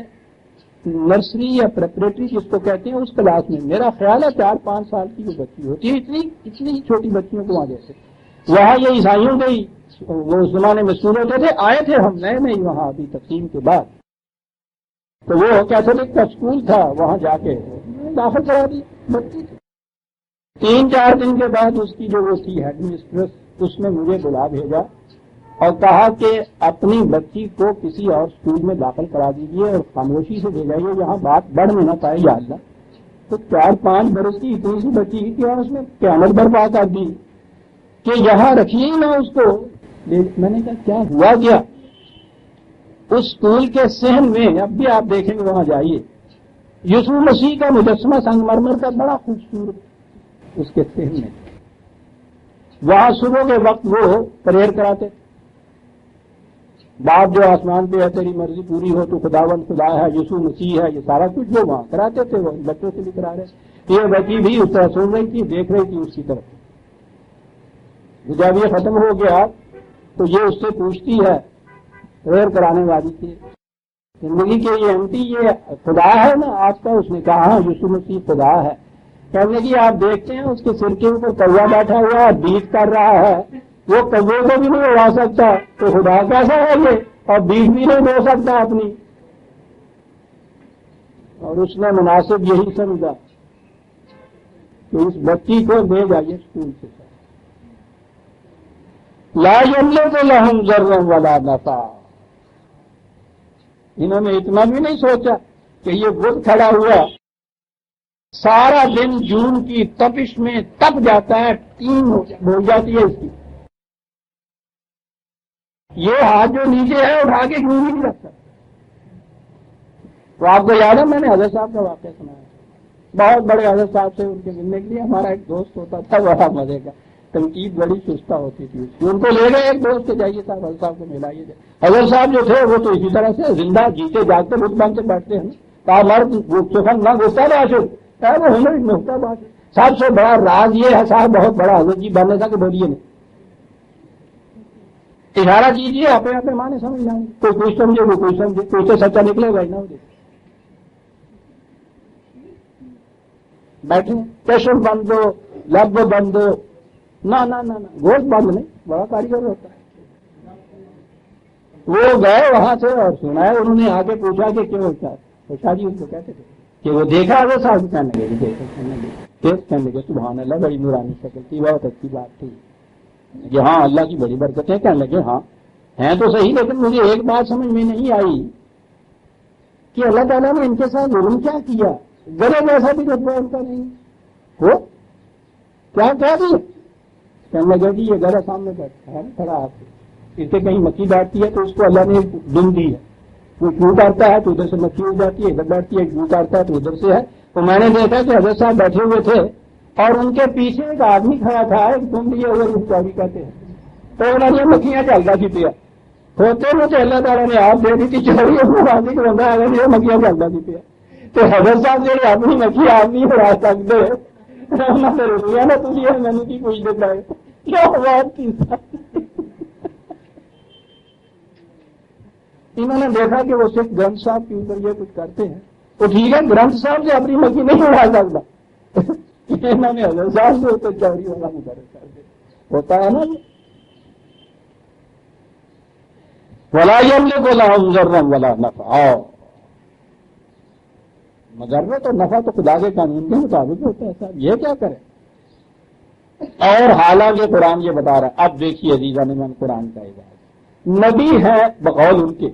Speaker 1: نرسری یا پریپریٹری جس کو کہتے ہیں اس کلاس میں میرا خیال ہے 4-5 سال کی جو بچی ہوتی ہے، اتنی چھوٹی بچیوں کو وہاں جیسے وہاں یہ عیسائیوں کے وہ اس زمانے میں اسکول ہوتے تھے، آئے تھے ہم نئے نہیں وہاں ابھی تقسیم کے بعد، تو وہ کیتھولک کا اسکول تھا، وہاں جا کے داخل کرا دی بچی تھی۔ 3-4 دن کے بعد اس کی جو وہ تھی ہیڈ مسٹریس، اس نے مجھے بلا بھیجا اور کہا کہ اپنی بچی کو کسی اور اسکول میں داخل کرا دیجیے اور خاموشی سے بھیجائیے، یہاں بات بڑھ میں نہ پائے یا اللہ۔ تو 4-5 برس کی اتنی سی بچی کی کیا اس نے قیامت برپا کر دی کہ یہاں رکھیے ہی نہ اس کو۔ میں نے کہا کیا ہوا کیا؟ اس اسکول کے صحن میں اب بھی آپ دیکھیں گے، وہاں جائیے، یسوع مسیح کا مجسمہ سنگ مرمر کا بڑا خوبصورت اس کے صحن میں، وہاں صبح کے وقت وہ پریئر کراتے، باپ جو آسمان پہ ہے تیری مرضی پوری ہو، تو خداوند خدا ہے، یسوع مسیح ہے، یہ سارا کچھ جو وہاں کراتے تھے وہ بچوں سے بھی کرا رہے۔ یہ بچی بھی اس طرح سن رہی تھی، دیکھ رہی تھی اس کی طرف۔ جب یہ ختم ہو گیا تو یہ اس سے پوچھتی ہے پریئر کرانے والی کی زندگی کے یہ آنٹی یہ خدا ہے نا آپ کا؟ اس نے کہا ہاں یسوع مسیح خدا ہے۔ کہنے لگی آپ دیکھتے ہیں اس کے سر کے اوپر کوا بیٹھا ہوا ہے، بیٹ کر رہا ہے، وہ کوے کو بھی نہیں اڑا سکتا، تو خدا کیسا ہے یہ؟ اور بیٹ بھی نہیں دے سکتا اپنی۔ اور اس نے مناسب یہی سمجھا کہ اس بچی کو لے جائیے اسکول سے، لا یملک لہم ضرا ولا نفع۔ انہوں نے اتنا بھی نہیں سوچا کہ یہ بت کھڑا ہوا سارا دن جون کی تپش میں تپ جاتا ہے، 3 ہو جاتی ہے اس کی، یہ ہاتھ جو نیچے ہے اٹھا کے کیوں نہیں رکھتا۔ تو آپ کو یاد ہے میں نے حضرت صاحب کا واقعہ سنایا، بہت بڑے حضرت صاحب سے ان کے ملنے کے لیے ہمارا ایک دوست ہوتا تھا، بڑا مزے کا، تنقید بڑی سستہ ہوتی تھی، ان کو لے گئے ایک دوست کے جائیے صاحب حضرت صاحب کو ملائیے جائے۔ حضرت صاحب جو تھے وہ تو اسی طرح سے زندہ جیتے جاگتے بت بن کے بیٹھتے ہیں، مرد سخن نہ گفتہ باشد ہے، وہ ہنر نقطہ باشد۔ سب سے بڑا راز یہ ہے صاحب، بہت بڑا حضرت جی بننے تھا کہ بولیے نہیں، اشارہ کیجیے، آپ مانے سمجھ جائیں گے، کوئی کچھ سمجھے وہ کوئی سمجھے، کوئی تو سچا نکلے گا ہی نہ بیٹھے پیشن بند دو، لب بند دو، نہ گوشت بند نہیں، بڑا کاریگر ہوتا ہے۔ وہ گئے وہاں سے اور سنا ہے، انہوں نے آ کے پوچھا کہ کیوں ہوتا ہے، شاہ جی ان کو کہتے تھے کہ وہ دیکھا وہ صاحب کہنے لگے سبحان اللہ، بڑی نورانی شکل تھی، بہت اچھی بات تھی کہ ہاں اللہ کی بڑی برکتیں، کہنے لگے ہاں ہیں تو صحیح، لیکن مجھے ایک بات سمجھ میں نہیں آئی کہ اللہ تعالیٰ نے ان کے ساتھ ظلم کیا کیا، گلے جیسا بھی رتبہ ان کا نہیں ہو، کیا کہہ دیا؟ کہنے لگا کہ یہ گھر سامنے بیٹھا ہے کھڑا، آپ اس سے کہیں مکھی بیٹھتی ہے تو اس کو اللہ نے دم دی ہے، وہ چھو کرتا ہے تو ادھر سے مکھی اڑ جاتی ہے، ادھر بیٹھتی ہے، چھو کرتا ہے تو ادھر سے ہے۔ تو میں نے دیکھا کہ حضرت صاحب بیٹھے ہوئے تھے اور ان کے پیچھے ایک آدمی کھڑا تھا، ایک تم لیے ہوئے چوری کہتے ہیں، تو انہوں نے مکھیاں چلتا سی پیا ہوتے میں تو اللہ تعالیٰ نے آپ دے دی تھی چوری راضی کو بندہ آ گیا مکھیاں چلتا سی پیا تو حضرت صاحب جی اپنی مکھی آپ نہیں اڑا سکتے انہوں نے روکیا نا تھی میں نے کی پوچھ دیتا ہے کیا بات تھی انہوں نے دیکھا کہ وہ صرف گرنتھ صاحب کے اوپر یہ کچھ کرتے ہیں تو ٹھیک ہے گرنتھ صاحب سے اپنی مکھی نہیں اڑا سکتا انہوں نے حضرت صاحب سے تو چوری والا مقرر کر دیا ہوتا ہے نا ولا یملک لهم ضرا ولا نفعا مضرت اور نفع تو خدا کے قانون کے مطابق ہوتا ہے صاحب یہ کیا کرے اور حالانکہ قرآن یہ بتا رہا ہے اب دیکھیے عزیزان من قرآن کا اعجاز نبی ہے بقول ان کے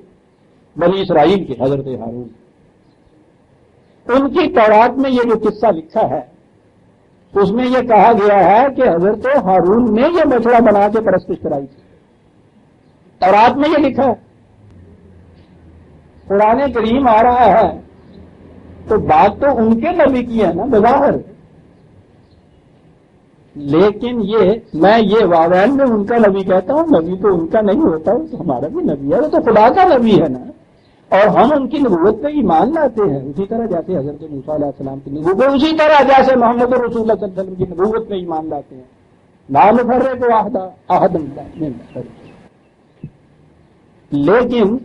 Speaker 1: بنی اسرائیل کے حضرت ہارون ان کی تورات میں یہ جو قصہ لکھا ہے اس میں یہ کہا گیا ہے کہ حضرت ہارون نے یہ بچڑا بنا کے پرستش کرائی تھی تورات میں یہ لکھا ہے قرآن کریم آ رہا ہے تو بات تو ان کے نبی کی ہے نا بظاہر لیکن میں یہ واویل میں ان کا نبی کہتا ہوں نبی تو ان کا نہیں ہوتا وہ تو ہمارا بھی نبی ہے وہ تو خدا کا نبی ہے نا اور ہم ان کی نبوت پہ ایمان لاتے ہیں اسی طرح جیسے حضرت موسیٰ علیہ السلام کی نبوت اسی طرح جیسے محمد رسول اللہ صلی اللہ علیہ وسلم کی نبوت پہ ایمان لاتے ہیں نام فرے کو عہد لیکن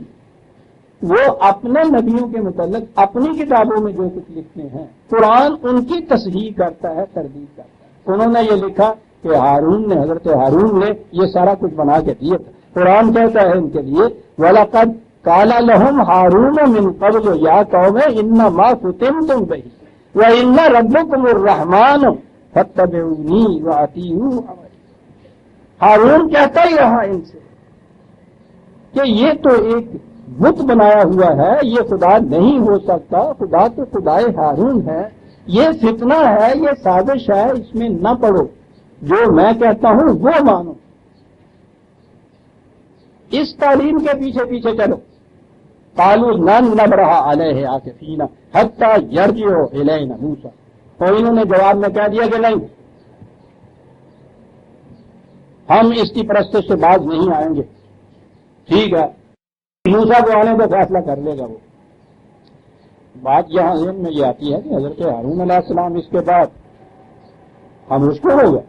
Speaker 1: وہ اپنے نبیوں کے متعلق اپنی کتابوں میں جو کچھ لکھتے ہیں قرآن ان کی تصحیح کرتا ہے تردید کرتا ہے انہوں نے یہ لکھا کہ ہارون نے حضرت ہارون نے یہ سارا کچھ بنا کے دیا تھا قرآن کہتا ہے ان کے لیے وَلَقَدْ قَالَ لَهُمْ هَارُونُ مِنْ قَبْلُ يَا قَوْمِ إِنَّمَا فُتِنْتُمْ بِهِ وَإِنَّ رَبَّكُمُ الرَّحْمَنُ فَاتَّبِعُونِي وَأَطِيعُوا أَمْرِي ہارون کہتا ہی رہا ان سے کہ یہ تو ایک بت بنایا ہوا ہے یہ خدا نہیں ہو سکتا خدا تو خدائے ہارون ہے یہ فتنہ ہے یہ سازش ہے اس میں نہ پڑو جو میں کہتا ہوں وہ مانو اس تعلیم کے پیچھے پیچھے چلو قالوا لن نبرح علیہ عاکفین حتی یرجع الینا موسیٰ اور انہوں نے جواب میں کہہ دیا کہ نہیں ہم اس کی پرستش سے باز نہیں آئیں گے ٹھیک ہے موسیٰ کو آنے کو فیصلہ کر لے گا وہ بات یہاں ذہن میں یہ آتی ہے کہ حضرت ہارون علیہ السلام اس کے بعد خاموش کیوں ہو گئے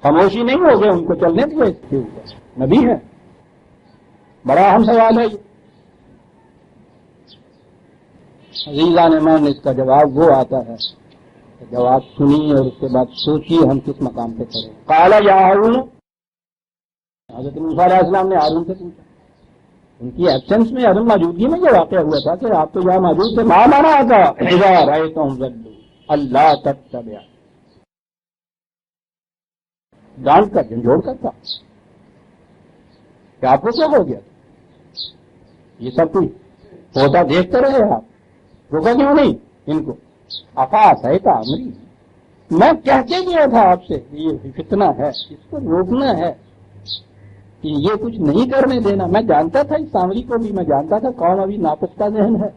Speaker 1: خاموشی نہیں ہو گئے ان کو چلنے دیے نبی ہے بڑا اہم سوال ہے یہ عزیزان من اس کا جواب وہ آتا ہے جواب سنیے اور اس کے بعد سوچیے ہم کس مقام پہ کریں قال یا ہارون حضرت موسیٰ علیہ السلام نے ہارون سے پوچھا ان کی ایبسنس میں عدم موجودگی میں یہ واقعہ ہوا تھا کہ آپ تو یہاں موجود تھے ماں مانا تھا اللہ تتبع ڈانٹ کر جھنجھوڑ کر تھا کہ آپ کو کیا ہو گیا یہ سب کچھ ہوتا دیکھتے رہے آپ روکا کیوں نہیں ان کو آفاس ہے کا امری میں کہہ کے گیا تھا آپ سے یہ فتنہ ہے اس کو روکنا ہے کہ یہ کچھ نہیں کرنے دینا میں جانتا تھا اس سامری کو بھی میں جانتا تھا کون ابھی ناپختہ ذہن ہے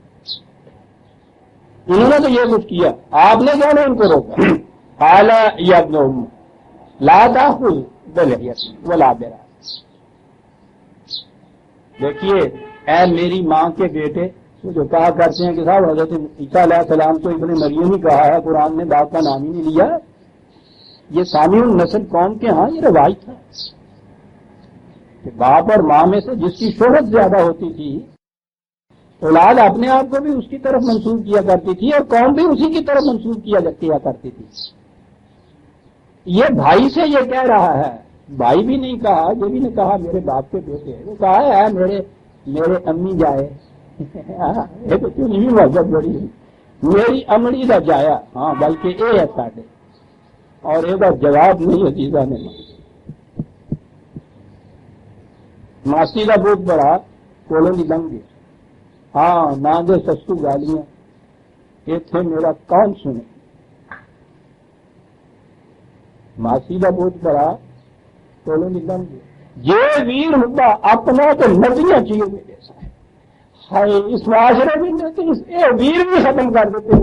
Speaker 1: انہوں نے تو یہ کچھ کیا آپ نے کیوں نہیں ان کو روکا قال یا ابن ام لا تاخذ بلحیۃ ولا براس دیکھیے اے میری ماں کے بیٹے جو کہا کرتے ہیں کہ صاحب حضرت عیسیٰ علیہ السلام تو ابن مریم ہی کہا ہے قرآن نے باپ کا نام ہی نہیں لیا یہ سامع النسل قوم کے ہاں یہ روایت ہے کہ باپ اور ماں میں سے جس کی شہرت زیادہ ہوتی تھی اولاد اپنے آپ کو بھی اس کی طرف منسوب کیا کرتی تھی اور قوم بھی اسی کی طرف منسوب کیا کرتی تھی یہ بھائی سے یہ کہہ رہا ہے بھائی بھی نہیں کہا یہ بھی نہیں کہا میرے باپ کے بیٹے وہ کہا ہے میرے امی جائے یہ تو کیوں نہیں مذہب بڑی میری امڑی کا جایا ہاں بلکہ اے ہے ساڈے اور یہ جواب نہیں عزیزہ نے ماسی کا بہت بڑا کولوں کی لنگ گیا ہاں نہ دے سستو گالیاں یہ تھے میرا کون سنے ماسی کا بہت بڑا کولوں کی لنگ گیا یہ ویر ہوتا اپنا تو ندیاں چیزوں میں جیسا ہے ہائے اس معاشرے میں یہ ویر بھی ختم کر دیتے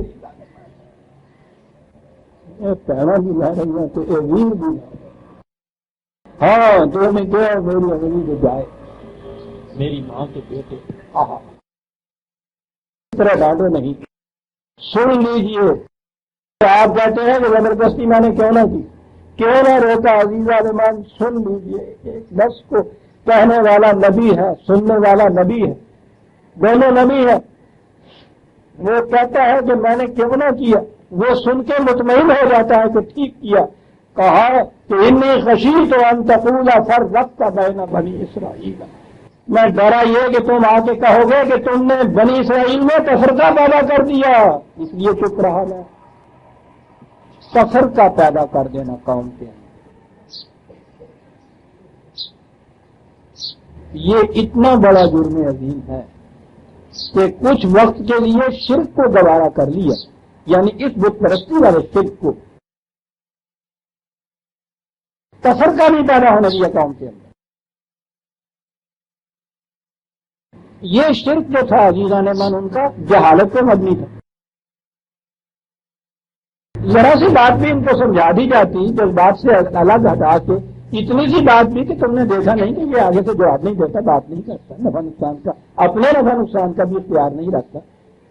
Speaker 1: پیڑا بھی لا رہی ہیں تو یہ ویر بھی ہاں تو میں کیا میری اگلی جو جائے میری ماں کے بیٹے اس طرح ڈانٹو نہیں، سن لیجئے۔ آپ کہتے ہیں کہ زبردستی میں نے کیوں نہ کی، کیوں نہ روکا عزیز عالمان، سن لیجئے۔ ایک لفظ کو کہنے والا نبی ہے، سننے والا نبی ہے، دونوں نبی ہے۔ وہ کہتا ہے کہ میں نے کیوں نہ کیا، وہ سن کے مطمئن ہو جاتا ہے کہ ٹھیک کیا۔ کہا کہ انی خشیت ان تقول فرقت بین بنی اسرائیل، میں ڈرا یہ کہ تم آ کے کہو گے کہ تم نے بنی اسرائیل میں تفرقہ پیدا کر دیا، اس لیے چپ رہا میں۔ تفرقہ پیدا کر دینا قوم کے اندر، یہ اتنا بڑا جرم عظیم ہے کہ کچھ وقت کے لیے شرک کو گوارا کر لیا، یعنی اس بت پرستی والے شرک کو، تفرقہ نہیں پیدا ہونے دیا قوم کے اندر۔ یہ شرک جو تھا عزیزان من ان کا جہالت پہ مبنی تھا۔ ذرا سی بات بھی ان کو سمجھا دی جاتی، جس بات سے الگ ہٹا کے اتنی سی بات بھی کہ تم نے دیکھا نہیں کہ یہ آگے سے جواب نہیں دیتا، بات نہیں کرتا، نفع نقصان کا اپنے نفع نقصان کا بھی اختیار نہیں رکھتا،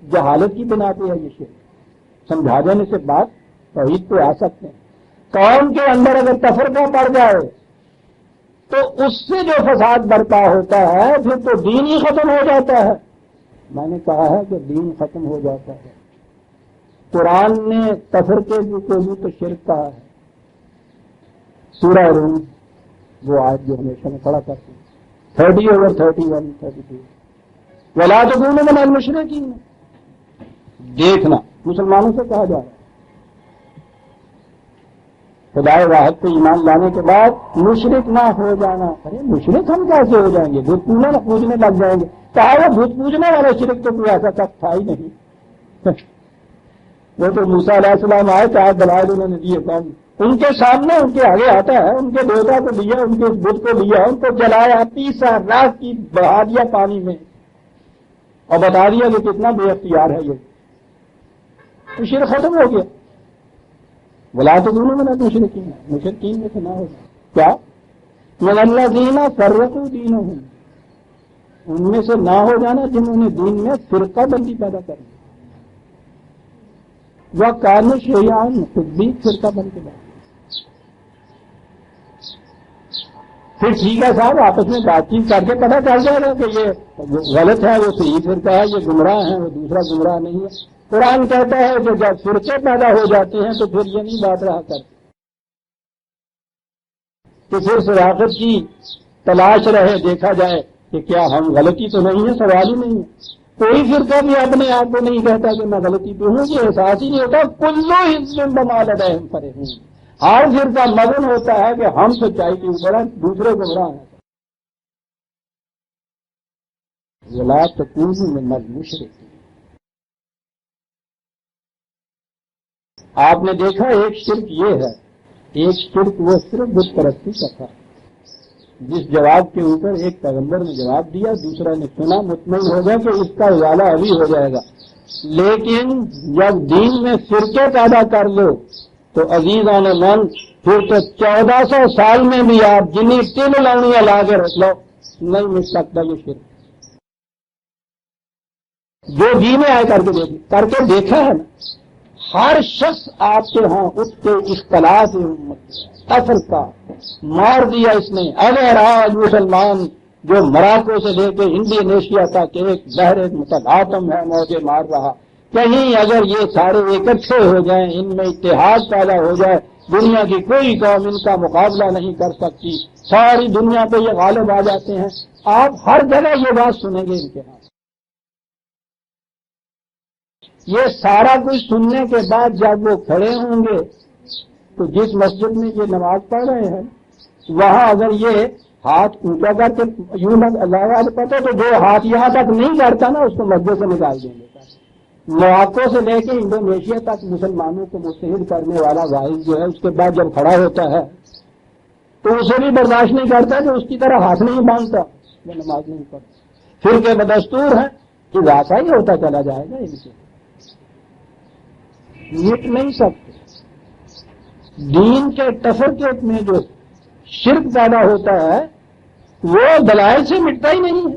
Speaker 1: جہالت کی بنا پہ ہے یہ شرک۔ سمجھا دینے سے بات توحید پہ آ سکتے ہیں۔ قوم کے اندر اگر تفرقہ پڑ جائے تو اس سے جو فساد برپا ہوتا ہے پھر تو دین ہی ختم ہو جاتا ہے۔ میں نے کہا ہے کہ دین ختم ہو جاتا ہے۔ قرآن نے تفرقے کو بھی تو شرک کہا ہے۔ سورہ روم وہ آیت جو ہمیشہ میں پڑھا کرتے ہیں 30/31 32 وَلَا تَكُونُوا مِنَ الْمُشْرِكِينَ، دیکھنا مسلمانوں سے کہا جا رہا ہے خدائے واحد پہ ایمان لانے کے بعد مشرک نہ ہو جانا۔ ارے مشرک ہم کیسے ہو جائیں گے، بت پوجنے لگ جائیں گے؟ کہا وہ بت پوجنے والا شرک تو کوئی ایسا تک تھا ہی نہیں۔ وہ تو موسیٰ علیہ السلام آئے تھے، دلائل انہوں نے دیے، قوم ان کے سامنے ان کے آگے آتا ہے، ان کے دیوتا کو لیا، ان کے بت کو لیا، ان کو جلایا، پیسا، راکھ کی بہا دیا پانی میں اور بتا دیا کہ کتنا بے اختیار ہے یہ، تو شرک ختم ہو گیا۔ وَلَا تَكُونُوا مِنَ الْمُشْرِكِينَ، مشرکین میں سے نہ ہو کیا؟ مِنَ الَّذِينَ فَرَّقُوا دِينَهُمْ، ان میں سے نہ ہو جانا جنہوں نے دین میں فرقہ بندی پیدا کر دی۔ وَكَانُوا شِيَعًا، خود بھی فرقہ بن کے بیٹھے۔ پھر ٹھیک ہے صاحب، آپس میں بات چیت کر کے پتہ چل جائے گا کہ یہ غلط ہے، وہ صحیح فرقہ ہے، یہ گمراہ ہے، وہ دوسرا گمراہ نہیں ہے۔ قرآن کہتا ہے کہ جب فرقے پیدا ہو جاتے ہیں تو پھر یہ نہیں بات رہا کرتی کہ پھر صداقت کی تلاش رہے، دیکھا جائے کہ کیا ہم غلطی تو نہیں ہے، سوال ہی نہیں ہے۔ کوئی فرقہ بھی اپنے آپ کو نہیں کہتا کہ میں غلطی پہ ہوں، یہ احساس ہی نہیں ہوتا۔ کلو حزب بما لدیہم فرحون، ہر فرقہ مگن ہوتا ہے کہ ہم سچائی کے اوپر ہیں، دوسرے گمراہ ہیں۔ وَلَا تَكُونُوا مِنَ الْمُشْرِكِينَ، آپ نے دیکھا ایک شرک یہ ہے، ایک شرک وہ صرف بت پرستی کا تھا، جس جواب کے اوپر ایک پیغمبر نے جواب دیا، دوسرا نے سنا، مطمئن ہو گیا کہ اس کا ازالہ ابھی ہو جائے گا۔ لیکن جب دین میں فرقے پیدا کر لو تو عزیزان من پھر تو 1400 سال میں بھی آپ جنہیں 3 لونیاں لا کے رکھ لو نہیں مل سکتا یہ شرک۔ جو جی میں آئے کر کے دیکھا ہے نا، ہر شخص آپ کے ہاں اس کے اختلاف تفرقہ مار دیا اس نے۔ اگر آج مسلمان جو مراکو سے لے کے انڈونیشیا تک ایک بحر متلاطم ہے موجے مار رہا، کہیں اگر یہ سارے اکٹھے ہو جائیں، ان میں اتحاد پیدا ہو جائے، دنیا کی کوئی قوم ان کا مقابلہ نہیں کر سکتی، ساری دنیا پہ یہ غالب آ جاتے ہیں۔ آپ ہر جگہ یہ بات سنیں گے ان کے ہاں۔ یہ سارا کچھ سننے کے بعد جب وہ کھڑے ہوں گے تو جس مسجد میں یہ نماز پڑھ رہے ہیں وہاں اگر یہ ہاتھ اونچا کر کے یوں اللہ پڑھتے تو جو ہاتھ یہاں تک نہیں کرتا نا اس کو مسجد سے نکال دیں گے۔ مراکو سے لے کے انڈونیشیا تک مسلمانوں کو متحد کرنے والا واحد جو ہے اس کے بعد جب کھڑا ہوتا ہے تو اسے بھی برداشت نہیں کرتا کہ اس کی طرح ہاتھ نہیں باندھتا، وہ نماز نہیں پڑھتا۔ پھر کے بدستور ہے کہ ویسا ہی ہوتا چلا جائے گا، ان سے مٹ نہیں سکتے۔ دین کے تفرقے میں جو شرک پیدا ہوتا ہے وہ دلائل سے مٹتا ہی نہیں ہے،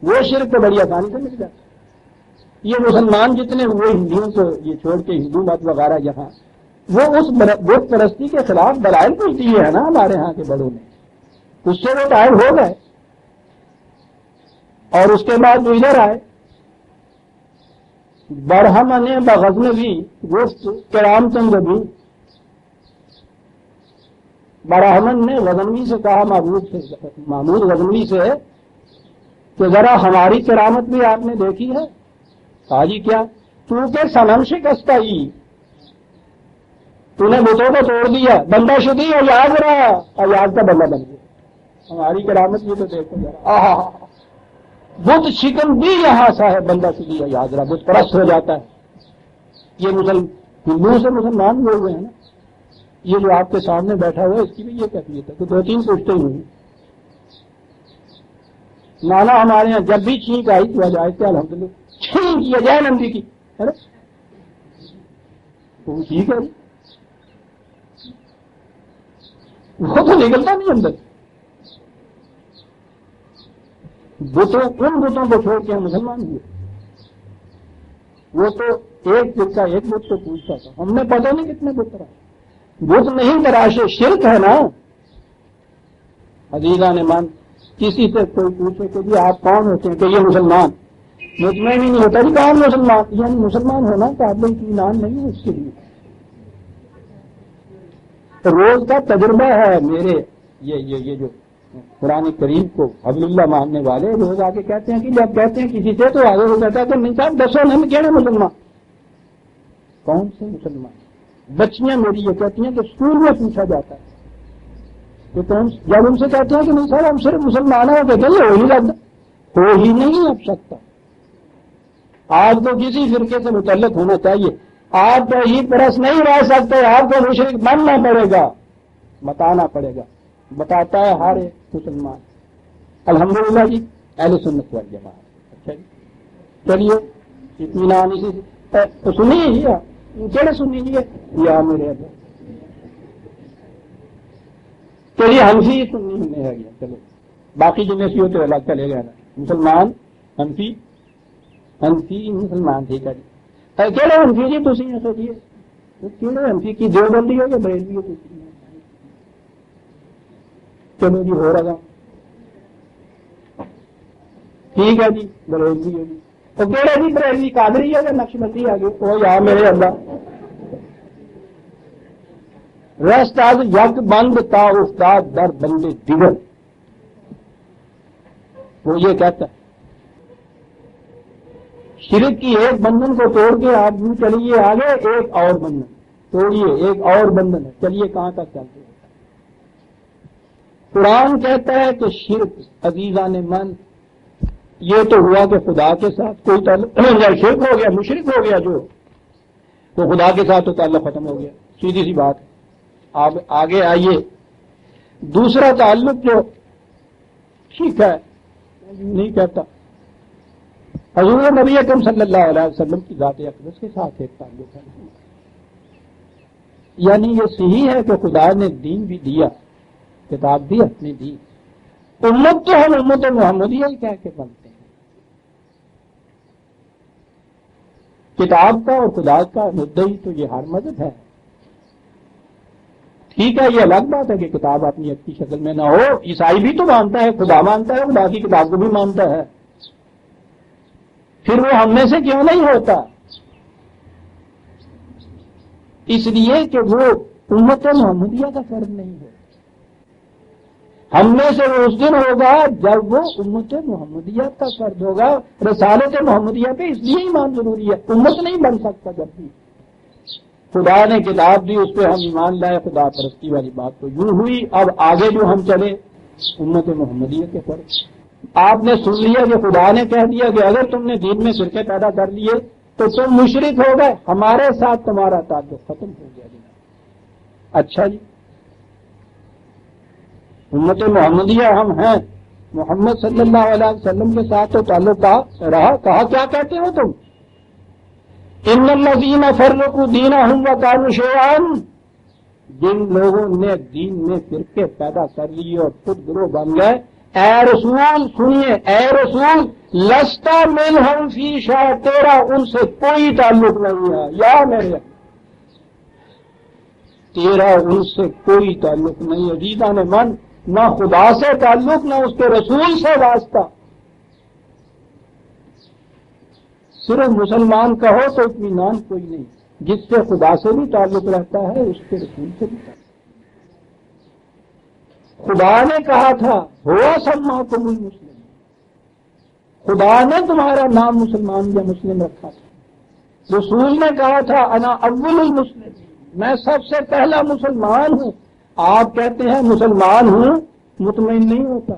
Speaker 1: وہ شرک تو بڑی آسانی سے مٹ جاتا ہے۔ یہ مسلمان جتنے ہوئے ہندوؤں کو یہ چھوڑ کے ہندو مت وغیرہ یہاں، وہ اس بت پرستی کے خلاف دلائل کچھ دیے ہیں نا ہمارے ہاں کے بڑوں نے، اس سے وہ قائل ہو گئے، اور اس کے بعد وہ ادھر آئے برہمن بغزنوی گفت کرام چند بھی، برہمن نے غزنوی سے کہا، محمود غزنوی سے کہ ذرا ہماری کرامت بھی آپ نے دیکھی ہے؟ کہا جی کیا؟ تو کہ صنم شکستہ ہی، تو نے بتوں کو توڑ دیا، بندہ شدی اور یاد رہا اور یاد کا بندہ بن گیا، ہماری کرامت بھی تو دیکھو ذرا، آہا بت شکن بھی یہاں سا ہے، بندہ شدی اور یاد رہا، بت پرست ہو جاتا ہے۔ یہ ہندوؤں سے مسلمان ہوئے ہوئے ہیں نا، یہ جو آپ کے سامنے بیٹھا ہوا ہے اس کی بھی یہ کیفیت ہے، تو دو تین پوچھتے ہی ہوئی نانا ہمارے یہاں جب بھی چھینک آئی تو جائے تھے الحمدللہ چھینک یہ جائے نندی کی، ارے وہ ٹھیک ہے وہ تو نکلتا نہیں اندر، بتوں ان بتوں کو چھوڑ کے ہم مسلمان ہوئے، وہ تو ایک فرقہ ایک بت کو پوچھتا تھا، ہم نے پتہ نہیں کتنے بت تراشے، بت نہیں تراشے، شرک ہے نا۔ عزیزان مان کسی سے کوئی پوچھے کہ جی آپ کون ہوتے ہیں، کہ یہ مسلمان، مطمئن ہی نہیں ہوتا جی کون مسلمان، یعنی مسلمان ہونا قابل اطمینان نہیں ہے اس کے لیے، روز کا تجربہ ہے میرے یہ جو قرآن کریم کو حبل اللہ ماننے والے روز آگے کہتے ہیں کہ جب کہتے ہیں کسی سے تو آگے وہ کہتا ہے کہ نہیں صاحب دسو نہیں کہنا مسلمان، کون سے مسلمان؟ بچیاں میری یہ کہتی ہیں کہ اسکول میں پوچھا جاتا ہے کہ کون، جب ان سے کہتے ہیں کہ نہیں صاحب ہم صرف مسلمان ہیں، کہتے ہیں ہو ہی لگتا، ہو ہی نہیں اب سکتا، آپ کو کسی فرقے سے متعلق ہونا چاہیے، آپ توحید پرست نہیں رہ سکتے، آپ کو مشرک بننا پڑے گا، بتانا پڑے گا، بتاتا ہے ہر ایک مسلمان الحمدللہ جی اہل سنت والجماعت۔ اچھا جی چلیے اطمینان اسی تو سنیے جی، کہڑے سنیے جی یا میرے ابا چلیے حنفی سنی ہمیں ہے گیا، چلو باقی جنہیں سی ہوتے الگ چلے گئے نا، مسلمان حنفی مسلمان ٹھیک ہے جی، کہڑے حنفی جی تھی سوچیے کہڑے حنفی کی دیوبندی ہو یا بریلوی ہو؟ چلو جی ہو رہا ٹھیک ہے جی بریلوی ہے جی، تو کہڑے جی بریلوی قادری ہے یا نقش بندی آ گئی؟ وہ یا میرے اللہ رست آج یک بند تا استاد در بندے دیگر، وہ یہ کہتا ہے شرک کی ایک بندھن کو توڑ کے آپ یوں چلیے آگے، ایک اور بندھن توڑیے، ایک اور بندھن ہے، چلیے کہاں تک چلتے ہیں؟ قرآن کہتا ہے کہ شرک عزیزان من یہ تو ہوا کہ خدا کے ساتھ کوئی تعلق شرک ہو گیا، مشرک ہو گیا جو، تو خدا کے ساتھ تو تعلق ختم ہو گیا، سیدھی سی بات ہے۔ آپ آگے آئیے، دوسرا تعلق جو ٹھیک ہے نہیں کہتا، حضور نبی اکرم صلی اللہ علیہ وسلم کی ذات اقدس کے ساتھ ایک تعلق ہے، یعنی یہ صحیح ہے کہ خدا نے دین بھی دیا، کتاب بھی اپنی دی، امت تو ہم امت محمدیہ ہی کہہ کے بنتے ہیں، کتاب کا اور خدا کا مدعی تو یہ ہر مذہب ہے، ٹھیک ہے یہ الگ بات ہے کہ کتاب اپنی اچھی شکل میں نہ ہو، عیسائی بھی تو مانتا ہے، خدا مانتا ہے، خدا کی کتاب کو بھی مانتا ہے، پھر وہ ہم میں سے کیوں نہیں ہوتا؟ اس لیے کہ وہ امت محمدیہ کا فرد نہیں ہے، ہم میں سے وہ اس دن ہوگا جب وہ امت محمدیہ کا فرد ہوگا، رسالت محمدیہ پہ اس لیے ایمان ضروری ہے، امت نہیں بن سکتا جب بھی خدا نے کتاب دی اس پہ ہم ایمان لائے، خدا پرستی والی بات تو یوں ہوئی۔ اب آگے جو ہم چلے امت محمدیہ کے فرق، آپ نے سن لیا کہ خدا نے کہہ دیا کہ اگر تم نے دین میں فرقے پیدا کر لیے تو تم مشرک ہو گئے، ہمارے ساتھ تمہارا تعلق ختم ہو گیا جناب۔ اچھا جی امت محمدیہ ہم ہیں، محمد صلی اللہ علیہ وسلم کے ساتھ تو تعلق رہا، کہا کیا کہتے ہو تم؟ ان الذین فرقوا دینہم وکانوا شیعا، جن لوگوں نے دین میں فرقے پیدا کر لیے اور خود گروہ بن گئے، اے رسول سنیے، اے رسول لستا منہم فی شیء، تیرا ان سے کوئی تعلق نہیں ہے، یا میرے تیرا ان سے کوئی تعلق نہیں ہے۔ عزیزان من، نہ خدا سے تعلق نہ اس کے رسول سے واسطہ، صرف مسلمان کا ہو تو اطمینان کوئی نہیں، جس سے خدا سے بھی تعلق رہتا ہے اس کے رسول سے بھی تعلق۔ خدا نے کہا تھا ہوا سماکم المسلم، خدا نے تمہارا نام مسلمان یا مسلم رکھا تھا۔ رسول نے کہا تھا انا اول المسلم، میں سب سے پہلا مسلمان ہوں۔ آپ کہتے ہیں مسلمان ہوں، مطمئن نہیں ہوتا۔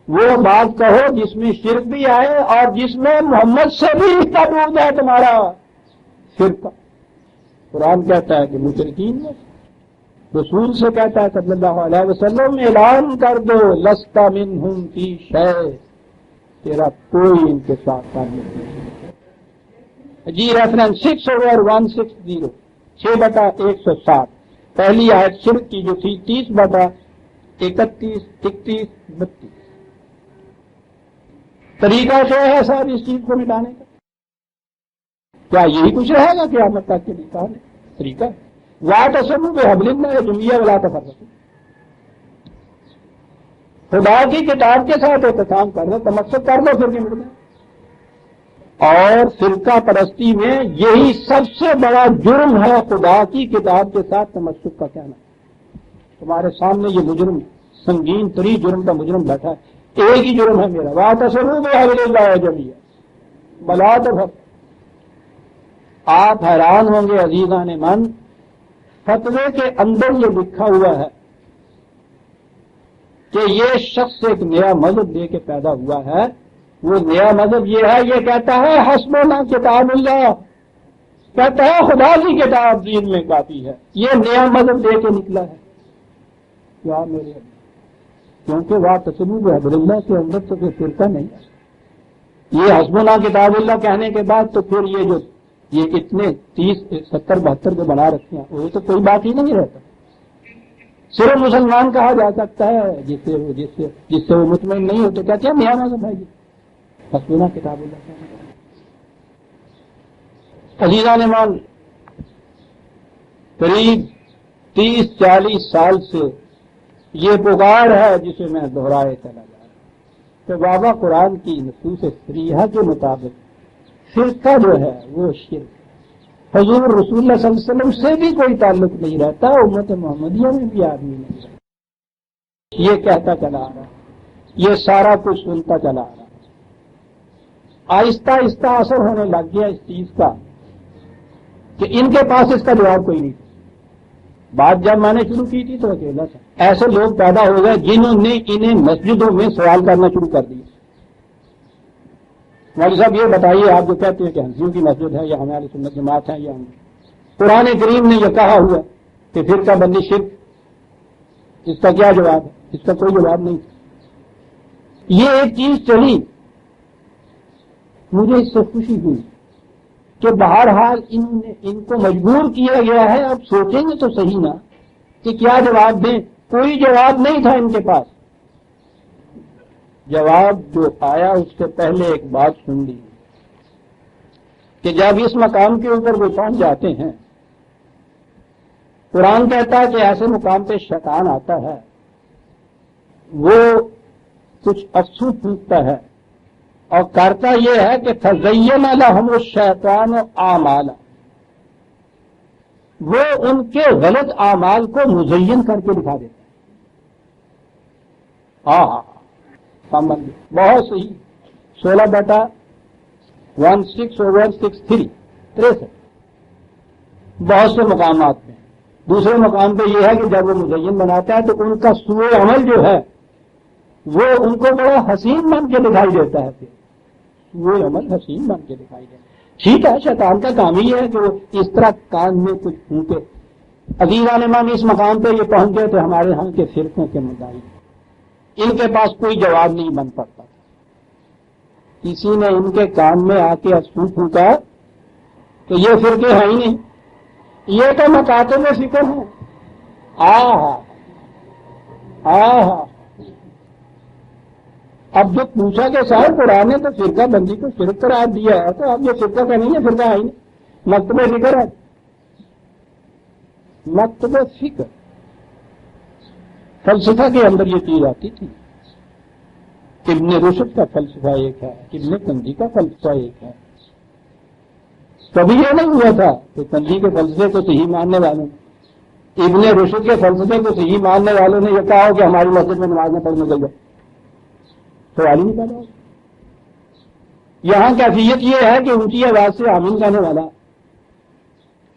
Speaker 1: وہ بات کہو جس میں شرک بھی آئے اور جس میں محمد سے بھی رشتہ ٹوٹ جائے تمہارا فرقہ۔ قرآن کہتا ہے کہ مشرکین میں، رسول سے کہتا ہے صلی اللہ علیہ وسلم اعلان کر دو لستا منہم فی شیء، تیرا کوئی ان کے ساتھ تعلق نہیں۔ جی ریفرنس 6/160، 6/160، پہلی آیت شرک کی جو تھی 30/31، 31، 32۔ طریقہ کیا ہے سر اس چیز کو مٹانے کا؟ کیا یہی کچھ رہے گا قیامت تک کے طریقہ؟ واعتصموا بحبل اللہ جميعا ولا تفرقوا، خدا کی کتاب کے ساتھ احتکام کر دو، تمسک کر دو، پھر کے مٹ گئے۔ اور فرقہ پرستی میں یہی سب سے بڑا جرم ہے، خدا کی کتاب کے ساتھ تمسک کا کہنا۔ تمہارے سامنے یہ مجرم، سنگین تری جرم کا مجرم بیٹھا ہے، ایک ہی جرم ہے میرا، واعتصموا بحبل اللہ جميعا ولا تفرقوا۔ آپ حیران ہوں گے عزیزان من، فتوے کے اندر یہ لکھا ہوا ہے کہ یہ شخص ایک نیا مذہب دے کے پیدا ہوا ہے۔ وہ نیا مذہب یہ ہے، یہ کہتا ہے حسبنا کتاب اللہ، کہتا ہے خدا کی کتاب دین میں کافی ہے۔ یہ نیا مذہب دے کے نکلا ہے کیا میرے؟ کیونکہ واعتصموا بحبل اللہ کے اندر تو کوئی فرقہ نہیں ہے۔ یہ حسبنا کتاب اللہ کہنے کے بعد تو پھر یہ اتنے 30، 70، 72 جو بنا رکھے ہیں، وہ تو کوئی بات ہی نہیں رہتا۔ صرف مسلمان کہا جا سکتا ہے جس سے وہ مطمئن نہیں ہوتے، کہتے ہیں نیا مذہب ہے یہ حسبنا کتاب اللہ۔ عزیزان مان، قریب 30-40 سال سے یہ پکار ہے جسے میں دہرائے چلا جا رہا ہوں کہ بابا قرآن کی نصوص صریحہ کے مطابق فرقہ جو ہے وہ شرک، حضور رسول اللہ صلی اللہ علیہ وسلم سے بھی کوئی تعلق نہیں رہتا، امت محمدیہ میں بھی آدمی نہیں رہتا۔ یہ کہتا چلا آ رہا، یہ سارا کچھ سنتا چلا آ رہا، آہستہ آہستہ اثر ہونے لگ گیا اس چیز کا کہ ان کے پاس اس کا جواب کوئی نہیں تھا۔ بات جب میں نے شروع کی تھی تو اکیلا تھا، ایسے لوگ پیدا ہو گئے جنہوں نے انہیں مسجدوں میں سوال کرنا شروع کر دیا۔ مولوی صاحب یہ بتائیے، آپ جو کہتے ہیں کہ حنفیوں کی مسجد ہے یا ہماری سنت جماعت ہے، یا ہم قرآن کریم نے یہ کہا ہوا کہ فرقہ بندی شرک، اس کا کیا جواب ہے؟ اس کا کوئی جواب نہیں۔ یہ ایک چیز چلی، مجھے اس سے خوشی ہوئی کہ بہرحال ان کو مجبور کیا گیا ہے۔ اب سوچیں گے تو صحیح نا کہ کیا جواب دیں، کوئی جواب نہیں تھا ان کے پاس۔ جواب جو آیا اس سے پہلے ایک بات سن لی کہ جب اس مقام کے اوپر وہ پہنچ جاتے ہیں، قرآن کہتا ہے کہ ایسے مقام پہ شیطان آتا ہے، وہ کچھ افسو پھونکتا ہے اور کرتا یہ ہے کہ فَزَيَّنَ لَهُمُ الشَّيْطَانُ أَعْمَالَهُمْ، وہ ان کے غلط اعمال کو مزین کر کے دکھا دیتا ہے۔ ہاں بہت صحیح، 16/16/63 بہت سے مقامات میں۔ دوسرے مقام پہ یہ ہے کہ جب وہ مزین بناتا ہے تو ان کا سوء عمل جو ہے وہ ان کو بڑا حسین بن کے دکھائی دیتا ہے، پھر سوء عمل حسین بن کے دکھائی دیتا ہے۔ ٹھیک ہے، شیطان کا کام ہی ہے کہ وہ اس طرح کان میں کچھ پھونکے۔ عزیزان مان، اس مقام پہ یہ پہنچ گئے تو ہمارے ہاں کے فرقوں کے مدعی، ان کے پاس کوئی جواب نہیں بن پڑتا۔ کسی نے ان کے کان میں آ کے افسوس پھونکا تو یہ فرقے ہیں ہی نہیں، یہ تو مکاتب فکر ہیں. اب جو پوچھا کہ صاحب قرآن نے تو فرقہ بندی کو شرک قرار دیا ہے، تو اب یہ فرقہ کا نہیں ہے، فرقہ ہے ہی نہیں. مکتب فکر ہے. مکتب فکر فلسفہ کے اندر یہ چیز آتی تھی. ابن رشد کا فلسفہ ایک ہے، ابن کندی کا فلسفہ ایک ہے. کبھی یہ نہیں ہوا تھا کہ کندی کے فلسفے کو صحیح ماننے والوں، ابن رشد کے فلسفے کو صحیح ماننے والوں نے یہ کہا ہو کہ ہماری مسجد میں نماز نہ پڑھنے چاہیے. سوال ہی نہیں پیدا. یہاں کیفیت یہ ہے کہ اونچی آواز سے آمین کہنے والا،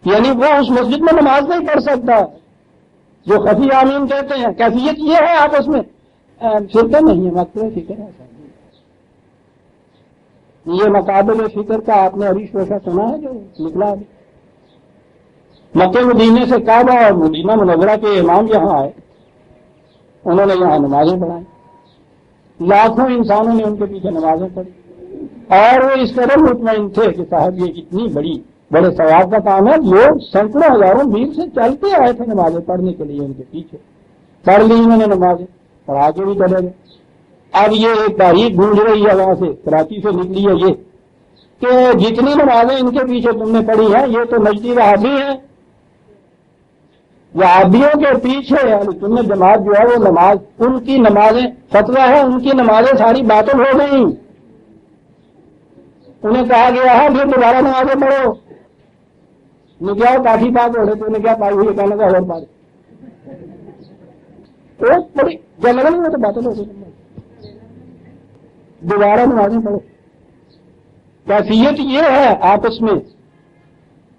Speaker 1: یعنی وہ اس مسجد میں نماز نہیں پڑھ سکتا جو خفی آمین کہتے ہیں. کیفیت یہ ہے آپس میں فرقہ نہیں ہے، مکتب فکر ہے. یہ مقابل فکر کا آپ نے عریش ویسا سنا ہے جو نکلا ابھی. مکہ مدینے سے کعبہ اور مدینہ منورہ کے امام یہاں آئے، انہوں نے یہاں نمازیں پڑھائیں، لاکھوں انسانوں نے ان کے پیچھے نمازیں پڑھی، اور وہ اس طرح مطمئن تھے کہ صاحب یہ اتنی بڑے ثواب کا کام ہے. لوگ سینکڑوں ہزاروں میل سے چلتے آئے تھے نمازیں پڑھنے کے لیے ان کے پیچھے. پڑھ لی انہوں نے نمازیں اور آگے بھی چلے گئے. اب یہ ایک تاریخ گونج رہی ہے وہاں سے، کراچی سے نکلی ہے یہ کہ جتنی نمازیں ان کے پیچھے تم نے پڑھی ہیں یہ تو نجدی وہابی ہیں. وہابیوں کے پیچھے تم نے جماعت جو ہے وہ نماز، ان کی نمازیں فتویٰ ہے، ان کی نمازیں ساری باطل ہو گئی. انہیں کہا گیا ہے پھر دوبارہ نمازیں پڑھو. نے کیا کافی بات ہو رہے تو انہیں کیا پائی ہوئی کہنے کا اور بات تو بڑی کیا لگا نہیں تو باطل ہو گئی. دوبارہ نمازیں پڑھو. کیفیت یہ ہے آپس میں.